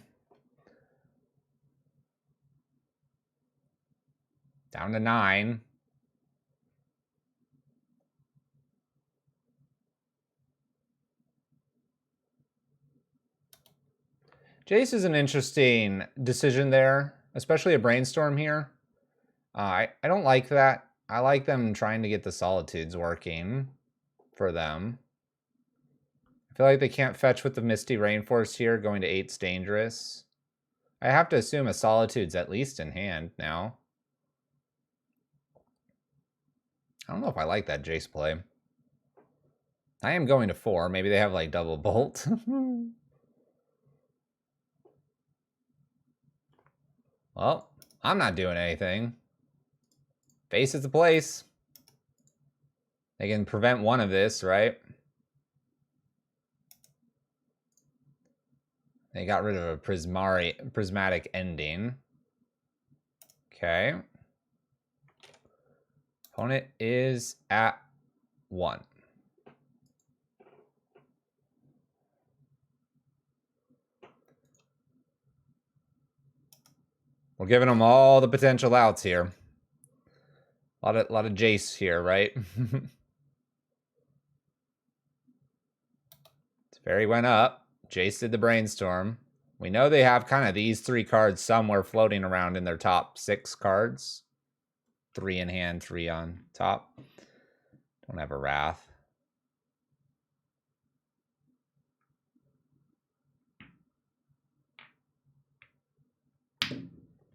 Down to 9. Jace is an interesting decision there, especially a brainstorm here. I don't like that. I like them trying to get the solitudes working for them. I feel like they can't fetch with the Misty Rainforest here. Going to 8's dangerous. I have to assume a solitude's at least in hand now. I don't know if I like that Jace play. I am going to 4. Maybe they have like double bolt. Well, I'm not doing anything. Face is the place. They can prevent one of this, right? They got rid of a prismatic ending. Okay. Opponent is at 1. We're giving them all the potential outs here. A lot of Jace here, right? Teferi went up. Jace did the brainstorm. We know they have kind of these 3 cards somewhere floating around in their top 6 cards. 3 in hand, 3 on top. Don't have a Wrath.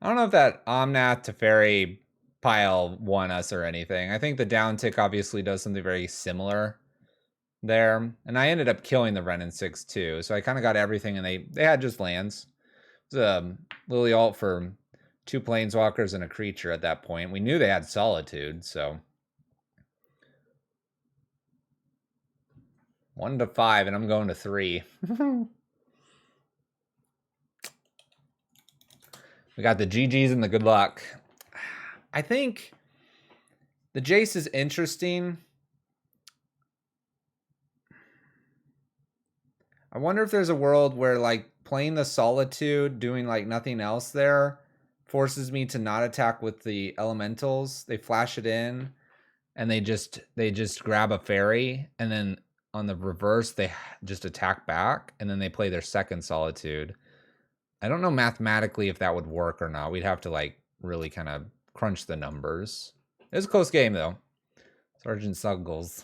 I don't know if that Omnath Teferi pile won us or anything. I think the down tick obviously does something very similar there. And I ended up killing the Ren and 6 too. So I kind of got everything, and they had just lands. It was a Lily Alt for 2 planeswalkers and a creature at that point. We knew they had Solitude, so 1 to 5, and I'm going to 3. We got the GGs and the good luck. I think the Jace is interesting. I wonder if there's a world where, like, playing the Solitude, doing, like, nothing else there, forces me to not attack with the elementals. They flash it in, and they just grab a fairy, and then on the reverse, they just attack back, and then they play their second Solitude. I don't know mathematically if that would work or not. We'd have to, like, really kind of crunch the numbers. It was a close game, though. Sergeant Suggles.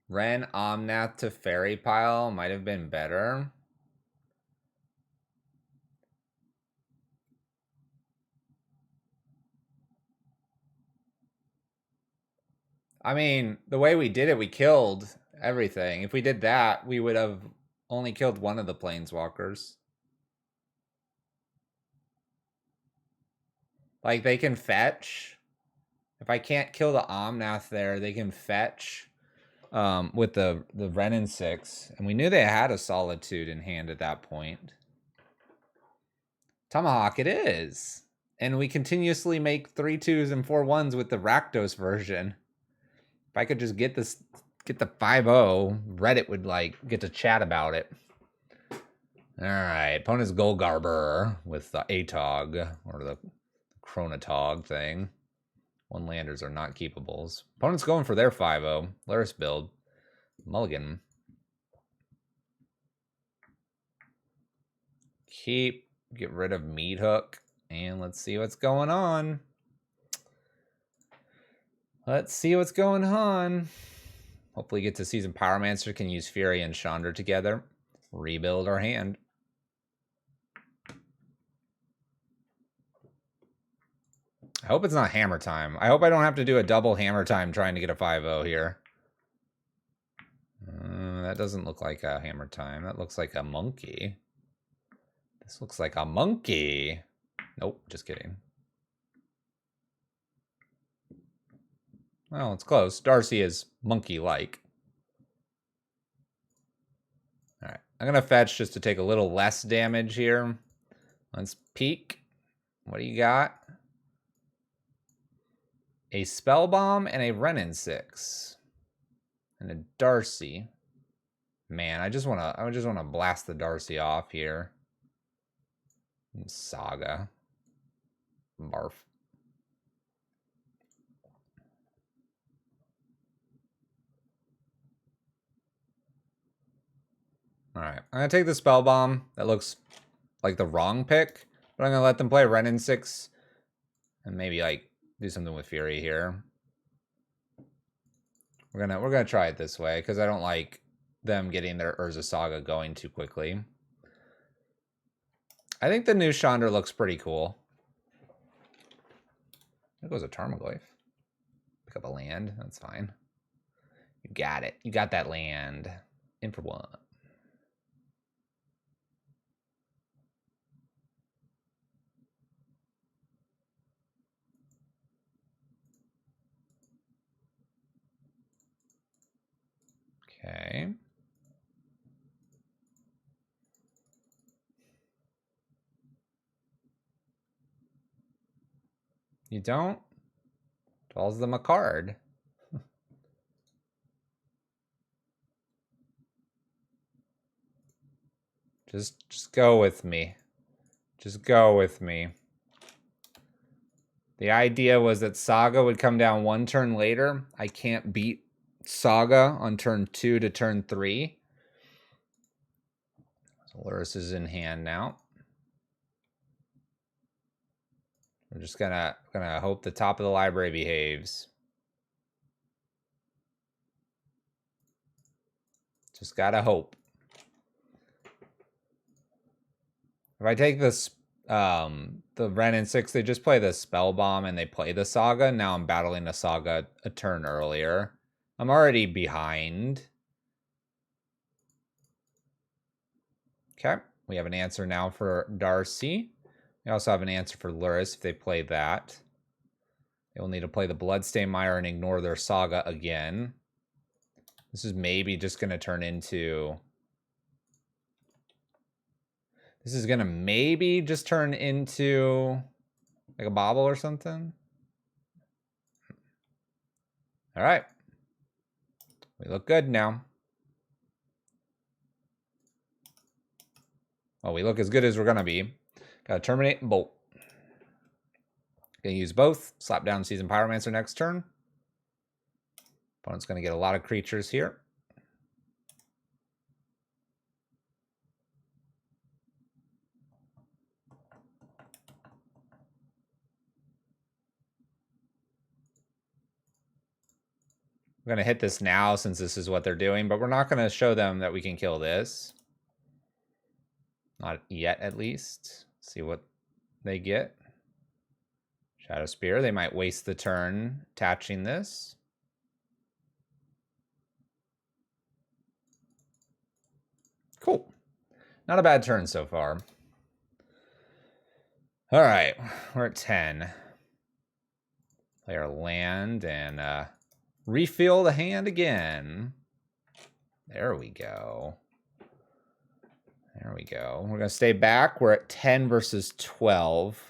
Ren Omnath to Fairy Pile might have been better. I mean, the way we did it, we killed everything. If we did that, we would have only killed one of the planeswalkers. Like, they can fetch. If I can't kill the Omnath there, they can fetch with the Ren and 6. And we knew they had a Solitude in hand at that point. Tomahawk it is. And we continuously make 3-2s and 4-1s with the Rakdos version. If I could just get the 5-0, Reddit would, like, get to chat about it. All right, opponent's Golgarber with the Atog, or the Chronotog thing. One-landers are not keepables. Opponent's going for their 5-0. Luris build. Mulligan. Keep. Get rid of Meathook. And let's see what's going on. Let's see what's going on. Hopefully get to Season Pyromancer, can use Fury and Chandra together. Rebuild our hand. I hope it's not hammer time. I hope I don't have to do a double hammer time trying to get a 5-0 here. That doesn't look like a hammer time. That looks like a monkey. This looks like a monkey. Nope, just kidding. Well, it's close. Darcy is monkey-like. All right, I'm going to fetch just to take a little less damage here. Let's peek. What do you got? A Spell Bomb and a Renin 6. And a Darcy. Man, I just want to blast the Darcy off here. Saga. Barf. All right, I'm going to take the Spell Bomb. That looks like the wrong pick, but I'm going to let them play Renin 6 and maybe like do something with Fury here. We're gonna try it this way because I don't like them getting their Urza Saga going too quickly. I think the new Chandra looks pretty cool. There goes a Tarmogoyf. Pick up a land. That's fine. You got it. You got that land. In for one. Okay. You don't? Draws them a card. Just go with me. Just go with me. The idea was that Saga would come down one turn later. I can't beat Saga on turn 2 to turn 3. So Luris is in hand now. We're just gonna hope the top of the library behaves. Just gotta hope. If I take this, the Renin 6, they just play the Spell Bomb and they play the Saga. Now I'm battling the Saga a turn earlier. I'm already behind. Okay, we have an answer now for Darcy. We also have an answer for Luris if they play that. They will need to play the Bloodstained Mire and ignore their Saga again. This is maybe just going to turn into... This is going to maybe just turn into like a bobble or something. All right. We look good now. Well, we look as good as we're going to be. Got to terminate and bolt. Going to use both. Slap down Season Pyromancer next turn. Opponent's going to get a lot of creatures here. We're going to hit this now since this is what they're doing, but we're not going to show them that we can kill this. Not yet, at least. See what they get. Shadow Spear. They might waste the turn attaching this. Cool. Not a bad turn so far. All right, we're at 10. Play our land and refill the hand again. There we go. There we go. We're going to stay back. We're at 10 versus 12.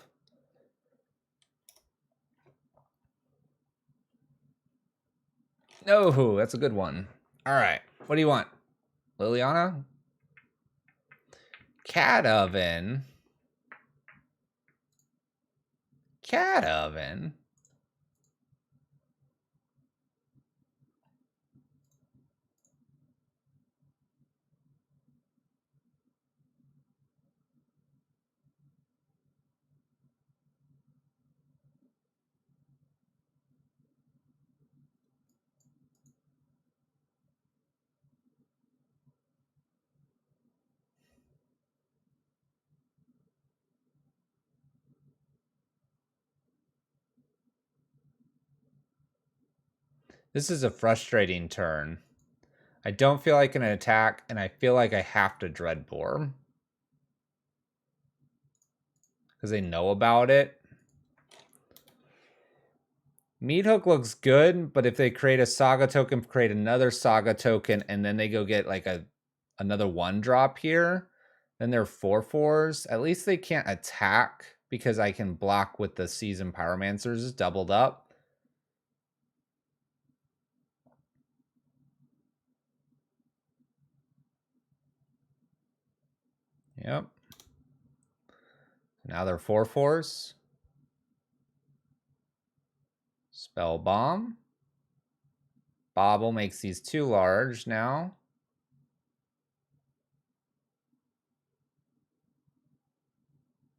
Oh, that's a good one. All right. What do you want? Liliana? Cat oven. Cat oven. This is a frustrating turn. I don't feel I can attack, and I feel like I have to Dreadbore. Because they know about it. Meathook looks good, but if they create a Saga token, create another Saga token, and then they go get like another 1-drop here, then they're 4/4s. At least they can't attack because I can block with the Seasoned Pyromancers doubled up. Yep. Now they're 4/4s. Spell Bomb. Bobble makes these too large now.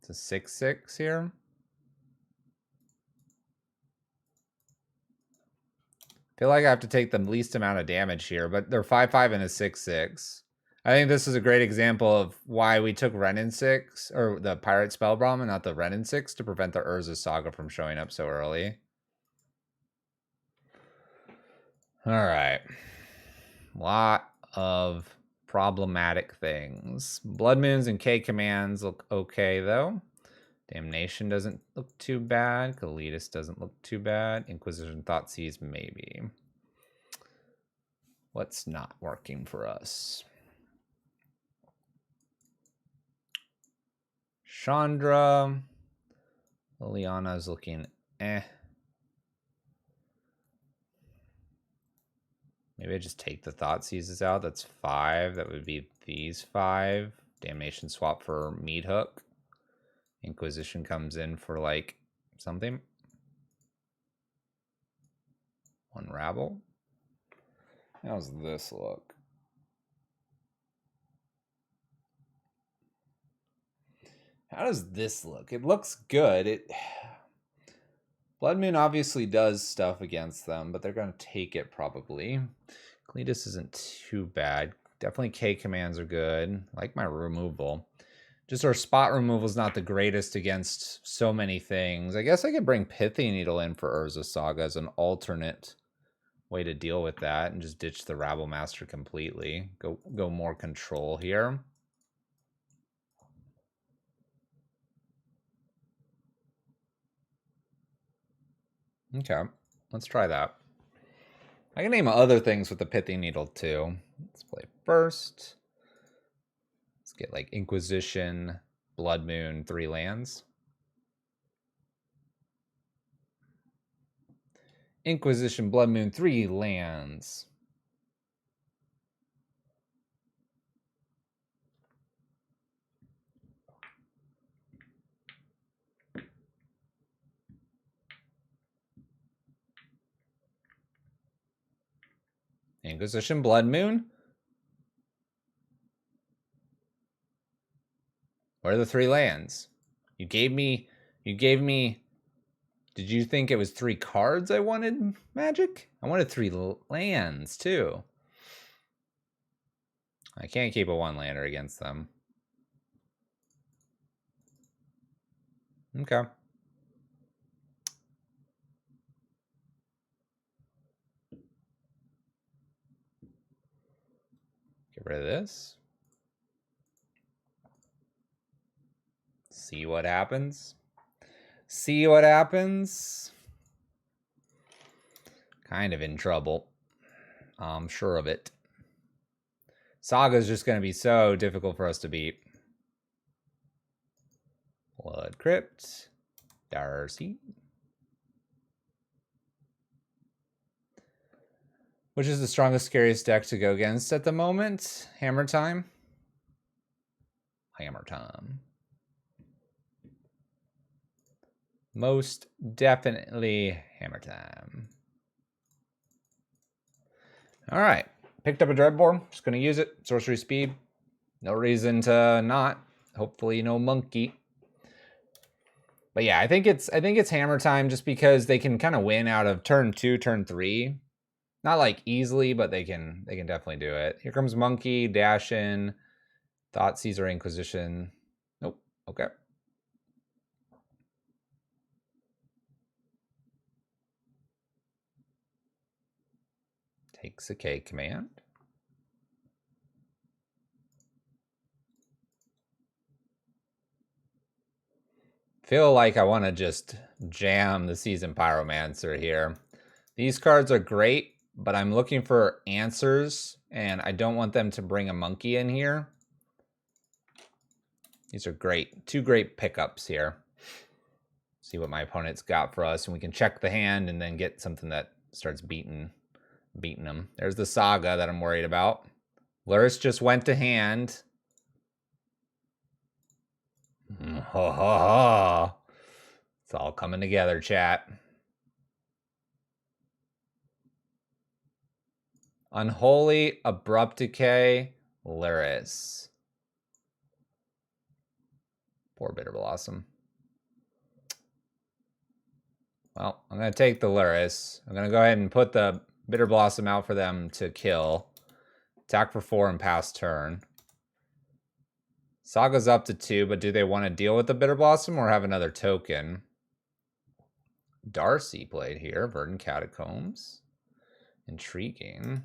It's a 6/6 here. Feel like I have to take the least amount of damage here, but they're 5/5 and a 6/6. I think this is a great example of why we took Renin 6, or the Pirate Spellbomb, and not the Renin 6, to prevent the Urza Saga from showing up so early. Alright. Lot of problematic things. Blood Moons and K commands look okay, though. Damnation doesn't look too bad. Kalitas doesn't look too bad. Inquisition Thoughtseize, maybe. What's not working for us? Chandra. Liliana's looking eh. Maybe I just take the Thoughtseizes out. That's 5. That would be these 5. Damnation swap for Meathook. Inquisition comes in for like something. 1 Rabble. How's this look? How does this look? It looks good. Blood Moon obviously does stuff against them, but they're going to take it probably. Cletus isn't too bad. Definitely K commands are good. Like my removal. Just our spot removal is not the greatest against so many things. I guess I could bring Pithy Needle in for Urza Saga as an alternate way to deal with that and just ditch the Rabble Master completely. Go more control here. Okay, let's try that. I can name other things with the Pithy Needle too. Let's play first. Let's get like Inquisition, Blood Moon, 3 lands. Inquisition, Blood Moon, 3 lands. Inquisition, Blood Moon. Where are the 3 lands? You gave me, did you think it was 3 cards I wanted, Magic? I wanted 3 lands too. I can't keep a 1-lander against them. Okay. Get rid of this. See what happens. See what happens. Kind of in trouble. I'm sure of it. Saga's just going to be so difficult for us to beat. Blood Crypt. Darcy. Which is the strongest, scariest deck to go against at the moment? Hammer Time? hammer time. Most definitely hammer time. All right. Picked up a Dreadbore. Just going to use it. Sorcery speed. No reason to not. Hopefully no monkey. But yeah, I think it's hammer time just because they can kind of win out of turn 2, turn 3. Not like easily, but they can definitely do it. Here comes monkey, dash in, Thoughtseize or Inquisition. Nope. Okay. Takes a K command. Feel like I want to just jam the Seasoned Pyromancer here. These cards are great, but I'm looking for answers, and I don't want them to bring a monkey in here. These are great. 2 great pickups here. See what my opponent's got for us, and we can check the hand and then get something that starts beating them. There's the Saga that I'm worried about. Luris just went to hand. Ha ha ha. It's all coming together, chat. Unholy, Abrupt Decay, Luris. Poor Bitter Blossom. Well, I'm going to take the Luris. I'm going to go ahead and put the Bitter Blossom out for them to kill. Attack for 4 and pass turn. Saga's up to 2, but do they want to deal with the Bitter Blossom or have another token? Darcy played here. Verdant Catacombs. Intriguing.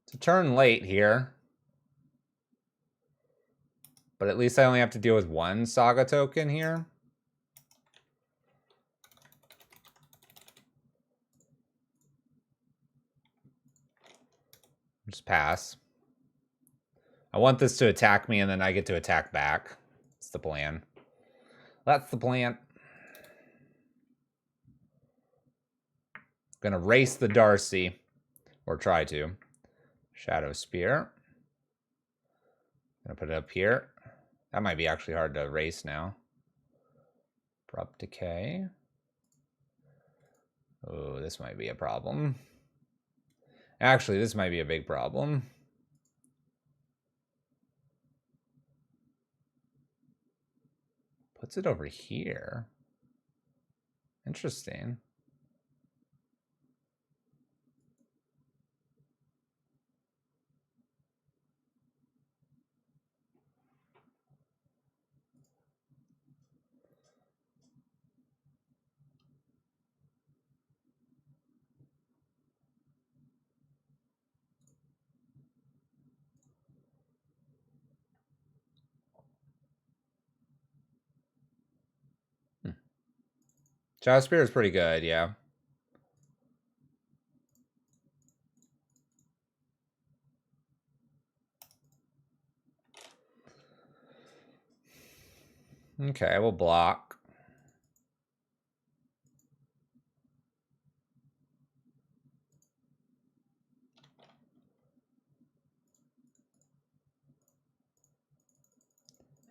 It's a turn late here. But at least I only have to deal with 1 Saga token here. Just pass. I want this to attack me, and then I get to attack back. That's the plan. That's the plan. Gonna race the Darcy. Or try to. Shadow Spear. Gonna put it up here. That might be actually hard to race now. Abrupt Decay. Oh, this might be a problem. Actually, this might be a big problem. Puts it over here. Interesting. Shadow Spear is pretty good, yeah. Okay, we'll block.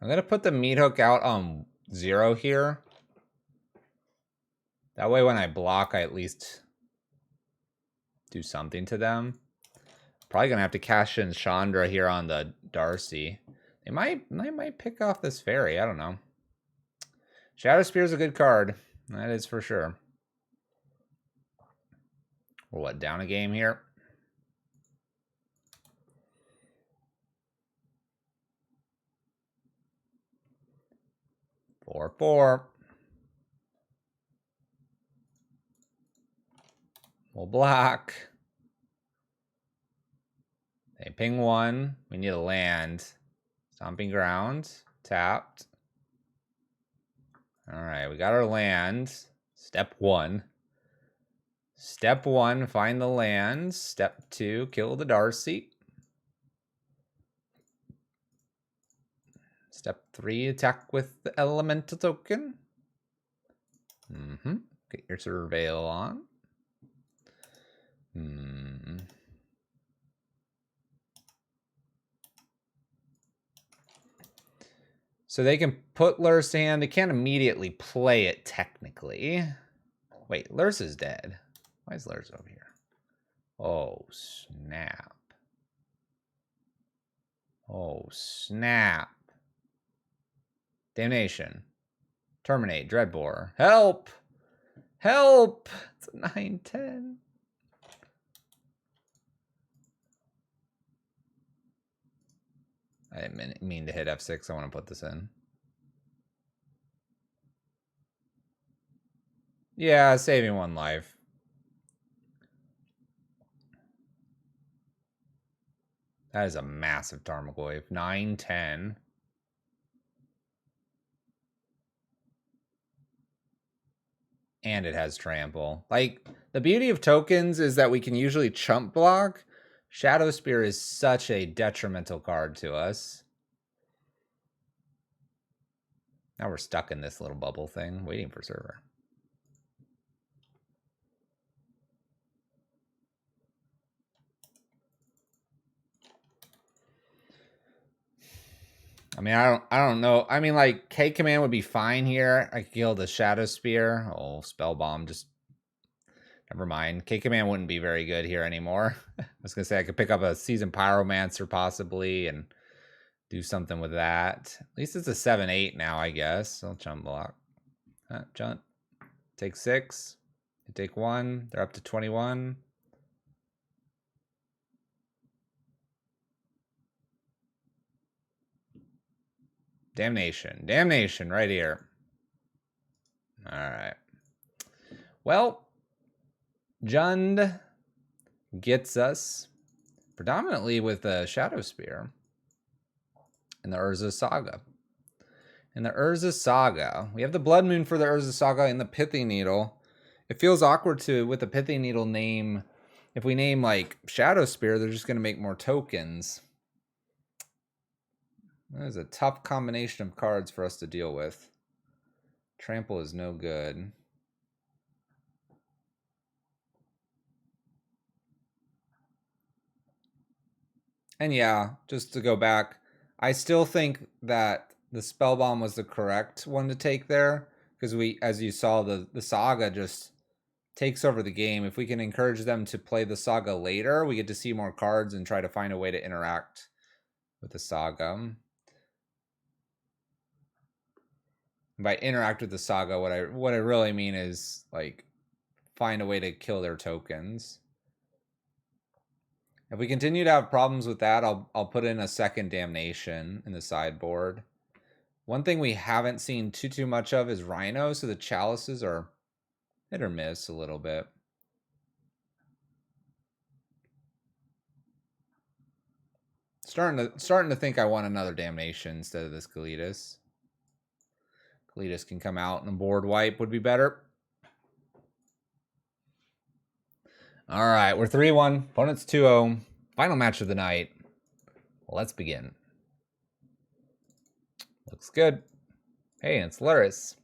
I'm going to put the Meathook out on 0 here. That way when I block, I at least do something to them. Probably going to have to cash in Chandra here on the Darcy. They might pick off this fairy. I don't know. Shadow Spear is a good card. That is for sure. We're what, down a game here? Four. We'll block. They ping 1. We need a land. Stomping Ground. Tapped. Alright, we got our land. Step 1. Step 1, find the land. Step 2, kill the Darcy. Step 3, attack with the elemental token. Get your surveil on. So they can put Lur's to hand. They can't immediately play it, technically. Wait, Lur's is dead. Why is Lur's over here? Oh, snap. Oh, snap. Damnation. Terminate. Dreadbore. Help! Help! It's a 9-10. I didn't mean to hit F6. I want to put this in. Yeah, saving 1 life. That is a massive Tarmogoyf. 9-10. And it has trample. Like, the beauty of tokens is that we can usually chump block. Shadow Spear is such a detrimental card to us. Now we're stuck in this little bubble thing, waiting for server. I mean, I don't know. I mean, like, K command would be fine here. I could kill the Shadow Spear. Oh, Spell Bomb, just never mind. K command wouldn't be very good here anymore. I was gonna say I could pick up a Seasoned Pyromancer possibly and do something with that. At least it's a 7-8 now, I guess. I'll chump block. Chunt. Take 6. You take 1. They're up to 21. Damnation. Damnation right here. All right. Well, Jund gets us predominantly with a Shadow Spear in the Urza Saga. In the Urza Saga, we have the Blood Moon for the Urza Saga and the Pithy Needle. It feels awkward to, with the Pithy Needle name, if we name like Shadow Spear, they're just going to make more tokens. That is a tough combination of cards for us to deal with. Trample is no good. And yeah, just to go back, I still think that the Spell Bomb was the correct one to take there. Because we, as you saw, the Saga just takes over the game. If we can encourage them to play the Saga later, we get to see more cards and try to find a way to interact with the Saga. By interact with the Saga, what I really mean is like find a way to kill their tokens. If we continue to have problems with that, I'll put in a second Damnation in the sideboard. One thing we haven't seen too much of is Rhino, so the Chalices are hit or miss a little bit. Starting to think I want another Damnation instead of this Kalitas. Kalitas can come out and a board wipe would be better. All right, we're 3-1. Opponent's 2-0. Final match of the night. Let's begin. Looks good. Hey, it's Luris.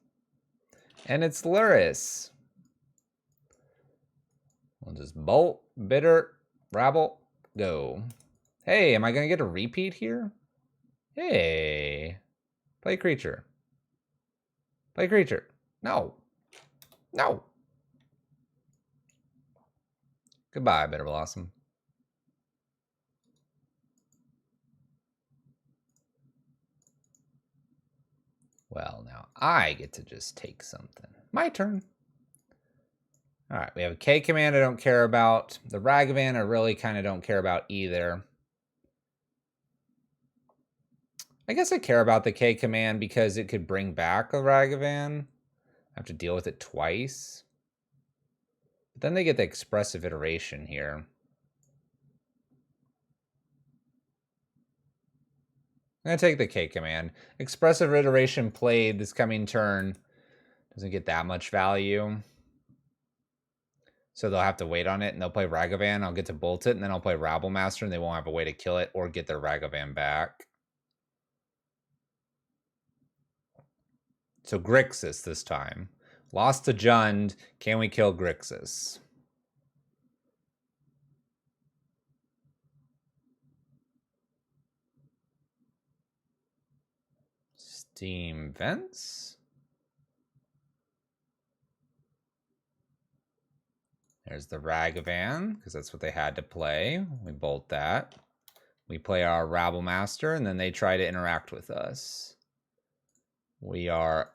And it's Luris. We'll just bolt, bitter, rabble, go. Hey, am I going to get a repeat here? Hey. Play creature. Play creature. No. No. Goodbye, Bitter Blossom. Well, now I get to just take something. My turn. All right, we have a K command I don't care about. The Ragavan I really kind of don't care about either. I guess I care about the K command because it could bring back a Ragavan. I have to deal with it twice. But then they get the expressive iteration here. I'm going to take the K command. Expressive iteration played this coming turn doesn't get that much value. So they'll have to wait on it, and they'll play Ragavan. I'll get to bolt it, and then I'll play Rabble Master, and they won't have a way to kill it or get their Ragavan back. So Grixis this time. Lost to Jund. Can we kill Grixis? Steam Vents. There's the Ragavan, because that's what they had to play. We bolt that. We play our Rabble Master, and then they try to interact with us. We are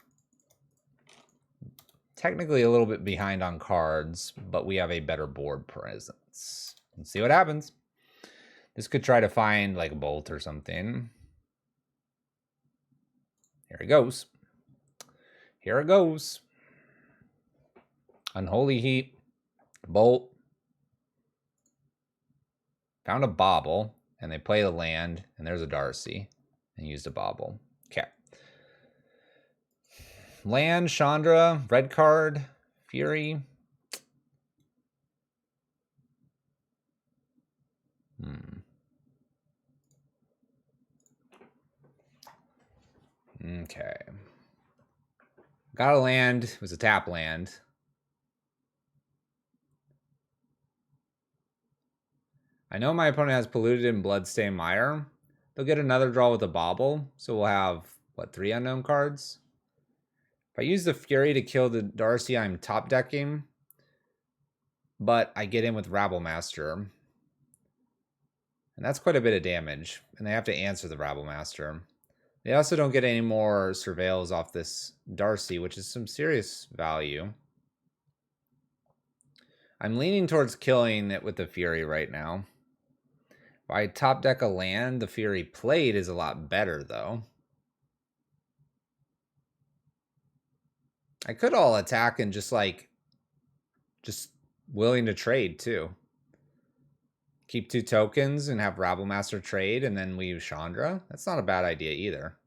technically a little bit behind on cards, but we have a better board presence. Let's see what happens. This could try to find like a bolt or something. Here it goes. Here it goes. Unholy Heat. Bolt. Found a bauble, and they play the land, and there's a Darcy, and used a bauble. Okay. Land, Chandra, red card, Fury. Okay. Got a land. It was a tap land. I know my opponent has Polluted and Bloodstained Mire. They'll get another draw with a bauble. So we'll have, what, 3 unknown cards? If I use the Fury to kill the Darcy, I'm top decking. But I get in with Rabble Master. And that's quite a bit of damage. And they have to answer the Rabble Master. They also don't get any more Surveils off this Darcy, which is some serious value. I'm leaning towards killing it with the Fury right now. If I top deck a land, the Fury played is a lot better, though. I could all attack and just willing to trade, too. Keep 2 tokens and have Rabble Master trade, and then we use Chandra. That's not a bad idea either.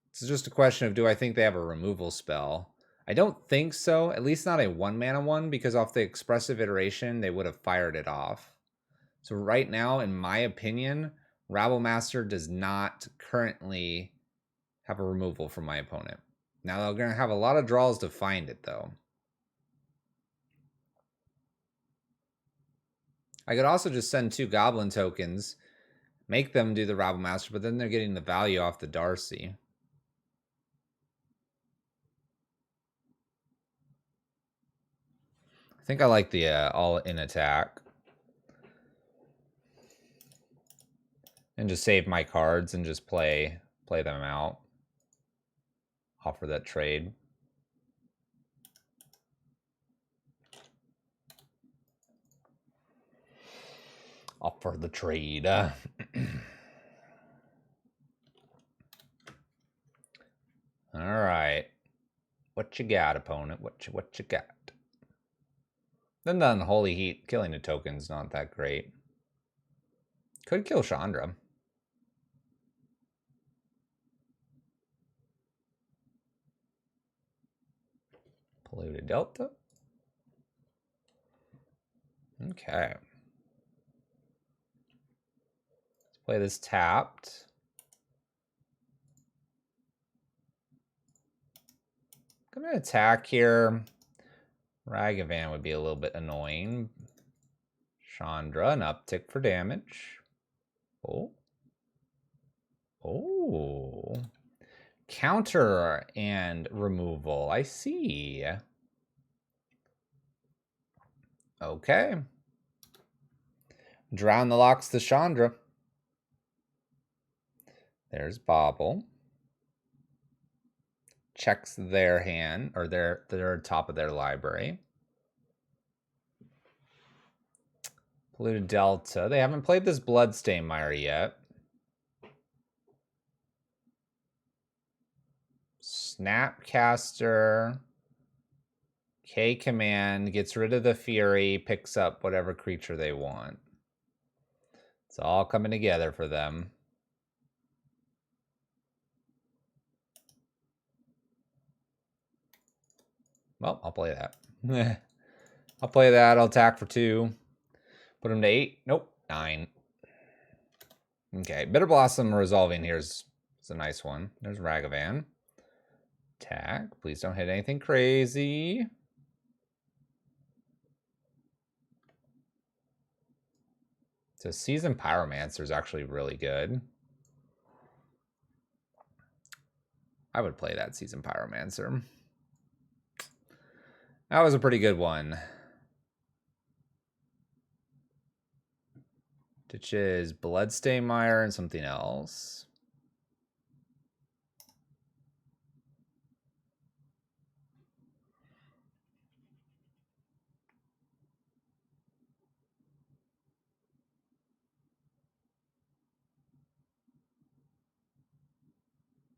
It's just a question of, do I think they have a removal spell? I don't think so, at least not a 1-mana one, because off the Expressive Iteration, they would have fired it off. So right now, in my opinion, Rabble Master does not currently have a removal from my opponent. Now they're going to have a lot of draws to find it, though. I could also just send 2 Goblin tokens, make them do the Rabble Master, but then they're getting the value off the Darcy. I think I like the all-in attack. And just save my cards and just play them out. Offer that trade. Offer the trade. All right. What you got, opponent? What you got? Then the Unholy Heat, killing a token's not that great. Could kill Chandra. Polluted Delta. Okay. Let's play this tapped. I'm going to attack here. Ragavan would be a little bit annoying. Chandra, an uptick for damage. Oh. Oh. Counter and removal. I see. Okay. Drown the Locks to Chandra. There's Bauble. Checks their hand, or their top of their library. Polluted Delta. They haven't played this Bloodstained Mire yet. Snapcaster. K command gets rid of the Fury, picks up whatever creature they want. It's all coming together for them. Well, I'll play that. I'll play that. I'll attack for 2. Put him to 8. Nope. 9. Okay. Bitter Blossom resolving here is a nice one. There's Ragavan. Attack. Please don't hit anything crazy. So Seasoned Pyromancer is actually really good. I would play that Seasoned Pyromancer. That was a pretty good one. Ditches Bloodstain Mire and something else.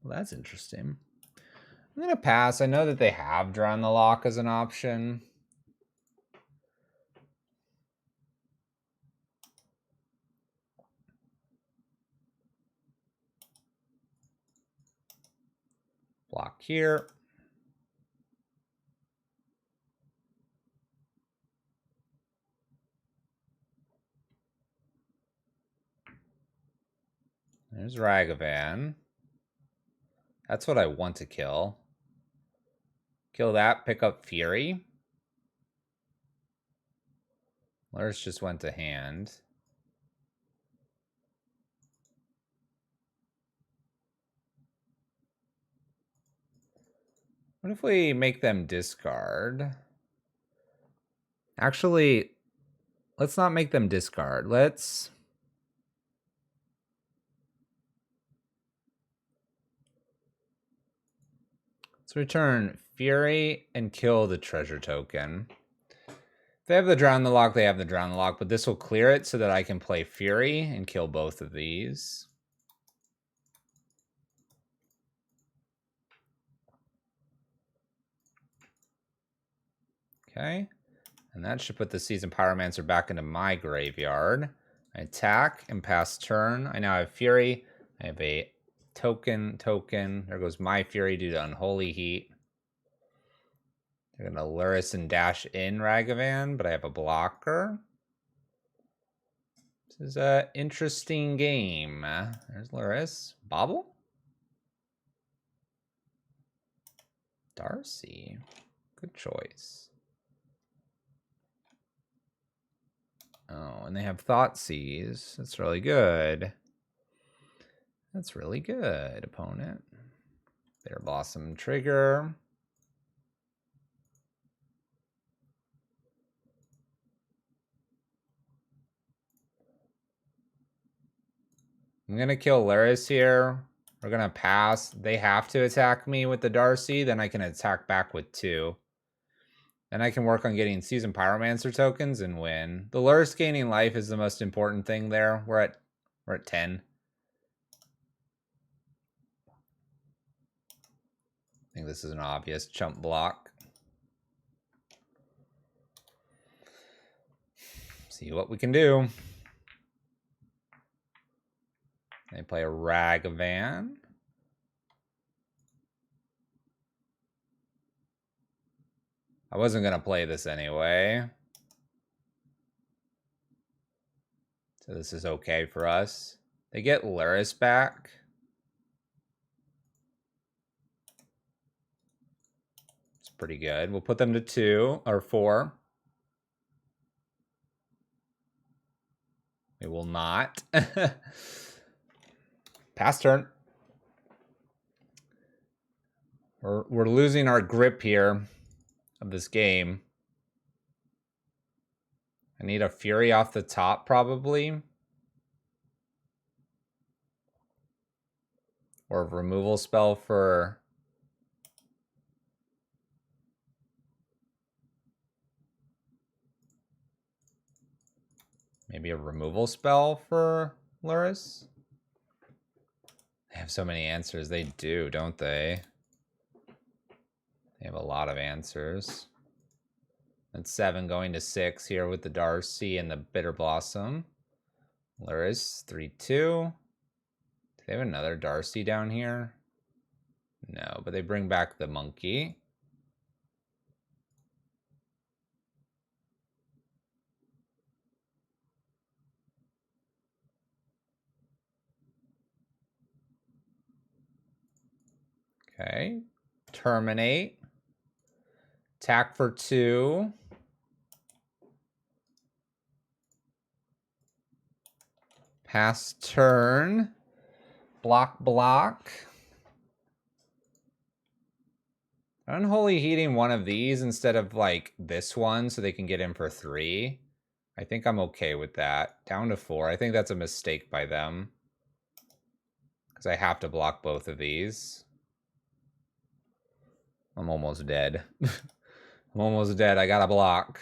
Well, that's interesting. I'm going to pass. I know that they have drawn the lock as an option. Block here. There's Ragavan. That's what I want to kill. Kill that, pick up Fury. Lurs just went to hand. What if we make them discard? Actually, let's not make them discard. Let's return Fury and kill the treasure token. If they have the Drown the Lock, they have the Drown the Lock, but this will clear it so that I can play Fury and kill both of these. Okay. And that should put the Seasoned Pyromancer back into my graveyard. I attack and pass turn. I now have Fury. I have a token. There goes my Fury due to Unholy Heat. They're going to Luris and dash in Ragavan, but I have a blocker. This is an interesting game. There's Luris. Bobble? Darcy. Good choice. Oh, and they have Thoughtseize. That's really good. That's really good, opponent. Bitter Blossom trigger. I'm going to kill Luris here. We're going to pass. They have to attack me with the Darcy. Then I can attack back with 2. Then I can work on getting Seasoned Pyromancer tokens and win. The Luris gaining life is the most important thing there. We're at 10. I think this is an obvious chump block. See what we can do. They play a Ragavan. I wasn't going to play this anyway. So this is okay for us. They get Luris back. It's pretty good. We'll put them to 2 or 4. We will not. Pass turn. We're losing our grip here of this game. I need a Fury off the top, probably. Or a removal spell for... Maybe a removal spell for Luris? They have so many answers. They do, don't they? They have a lot of answers. That's 7 going to 6 here with the Darcy and the Bitter Blossom. Luris, 3-2. Do they have another Darcy down here? No, but they bring back the monkey. Okay. terminate. Attack for 2. Pass turn. Block, block. Unholy Heating one of these instead of like this one so they can get in for 3. I think I'm okay with that. Down to 4. I think that's a mistake by them. Because I have to block both of these. I'm almost dead. I'm almost dead. I gotta block.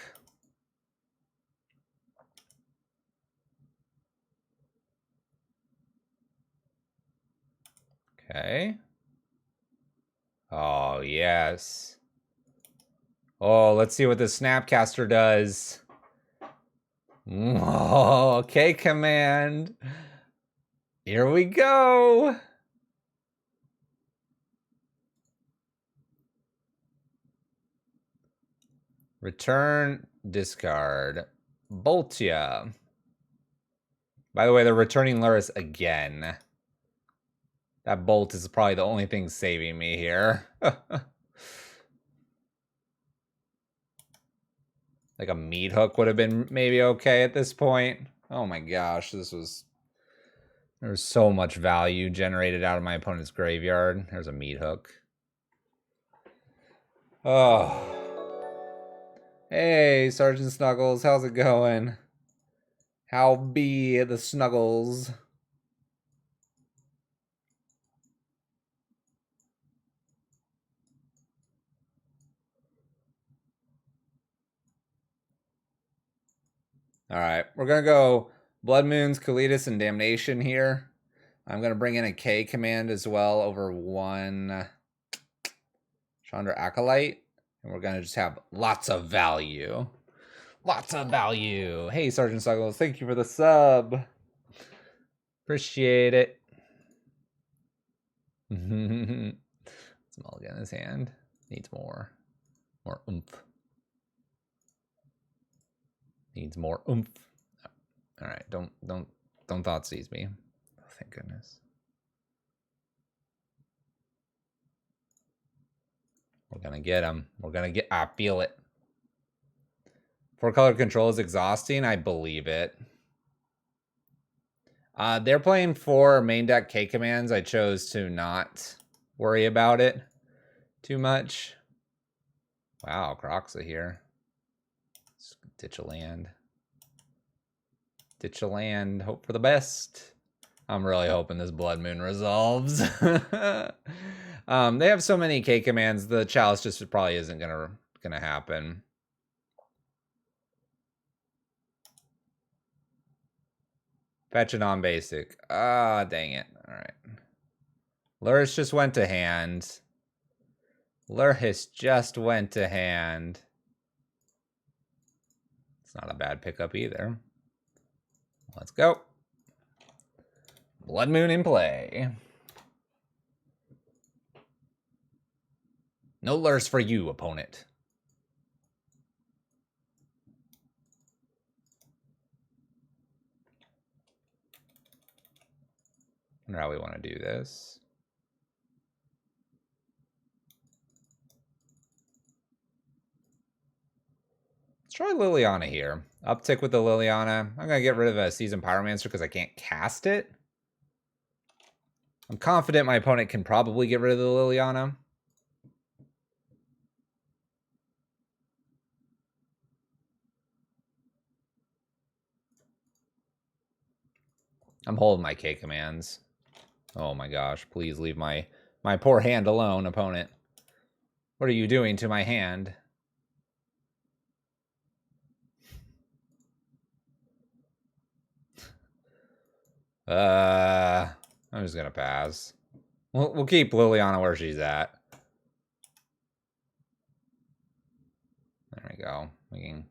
Okay. Oh, yes. Oh, let's see what the Snapcaster does. Oh, okay, command. Here we go. Return, discard. Boltia. By the way, they're returning Luris again. That bolt is probably the only thing saving me here. Like a Meathook would have been maybe okay at this point. Oh my gosh, there's so much value generated out of my opponent's graveyard. There's a Meathook. Oh. Hey, Sergeant Snuggles, how's it going? How be the Snuggles? All right, we're going to go Blood Moons, Kalitas, and Damnation here. I'm going to bring in a K command as well over 1 Chandra Acolyte. And we're going to just have lots of value. Lots of value. Hey, Sergeant Snuggles, thank you for the sub. Appreciate it. Small gun in his hand. Needs more oomph. Needs more oomph. All right, don't thought seize me. Oh, thank goodness. We're gonna get him. We're gonna get. I feel it. 4-color control is exhausting. I believe it. They're playing 4 main deck K commands. I chose to not worry about it too much. Wow, Croxa here. Let's ditch a land. Ditch a land. Hope for the best. I'm really hoping this Blood Moon resolves. They have so many K commands. The Chalice just probably isn't gonna happen. Fetch a non-basic. Ah, dang it. All right. Luris just went to hand. Luris just went to hand. It's not a bad pickup either. Let's go. Blood Moon in play. No Luris for you, opponent. I wonder how we want to do this. Let's try Liliana here. Uptick with the Liliana. I'm going to get rid of a Seasoned Pyromancer because I can't cast it. I'm confident my opponent can probably get rid of the Liliana. I'm holding my K commands. Oh my gosh, please leave my poor hand alone, opponent. What are you doing to my hand? I'm just gonna pass. We'll keep Liliana where she's at. There we go. We can...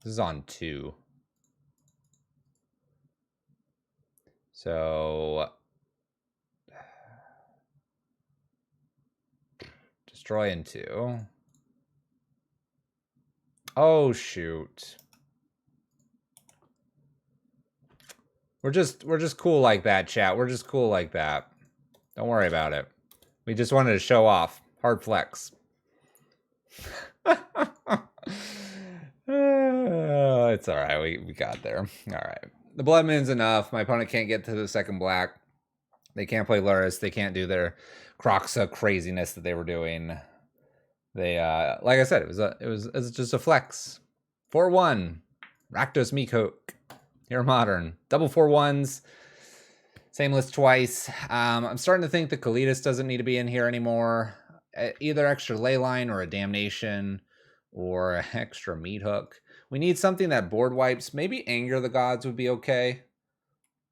This is on 2. So... Destroy in 2. Oh, shoot. We're just cool like that, chat. We're just cool like that. Don't worry about it. We just wanted to show off. Hard flex. It's all right. We got there. All right. The blood moon's enough. My opponent can't get to the second black. They can't play Luris. They can't do their Croxa craziness that they were doing. They like I said, it was just a flex. 4-1. Rakdos Meathook. Here modern. Double 4-1s. Same list twice. I'm starting to think the Kalitas doesn't need to be in here anymore. Either extra Leyline or a Damnation or extra Meathook. We need something that board wipes. Maybe Anger of the Gods would be okay.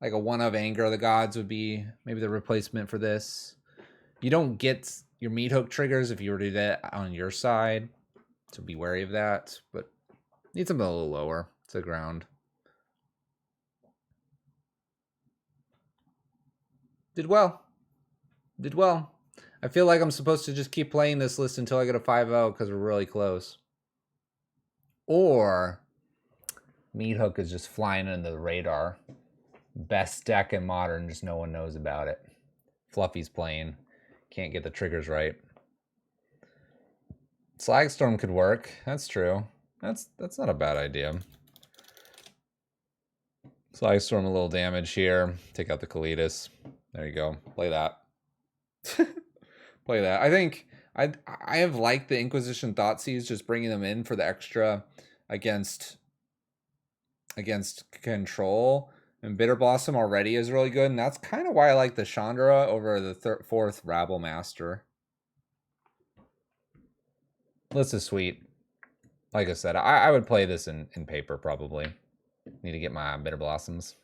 Like a one of Anger of the Gods would be maybe the replacement for this. You don't get your Meathook triggers if you were to do that on your side. So be wary of that. But need something a little lower to the ground. Did well. Did well. I feel like I'm supposed to just keep playing this list until I get a 5-0 because we're really close. Or Meathook is just flying under the radar. Best deck in Modern, just no one knows about it. Fluffy's playing. Can't get the triggers right. Slagstorm could work. That's true. That's not a bad idea. Slagstorm a little damage here. Take out the Kalitas. There you go. Play that. Play that. I think I have liked the Inquisition Thoughtseize, just bringing them in for the extra against control. And Bitter Blossom already is really good, and that's kind of why I like the Chandra over the fourth Rabble Master. This is sweet. Like I said, I would play this in paper probably. Need to get my Bitter Blossoms.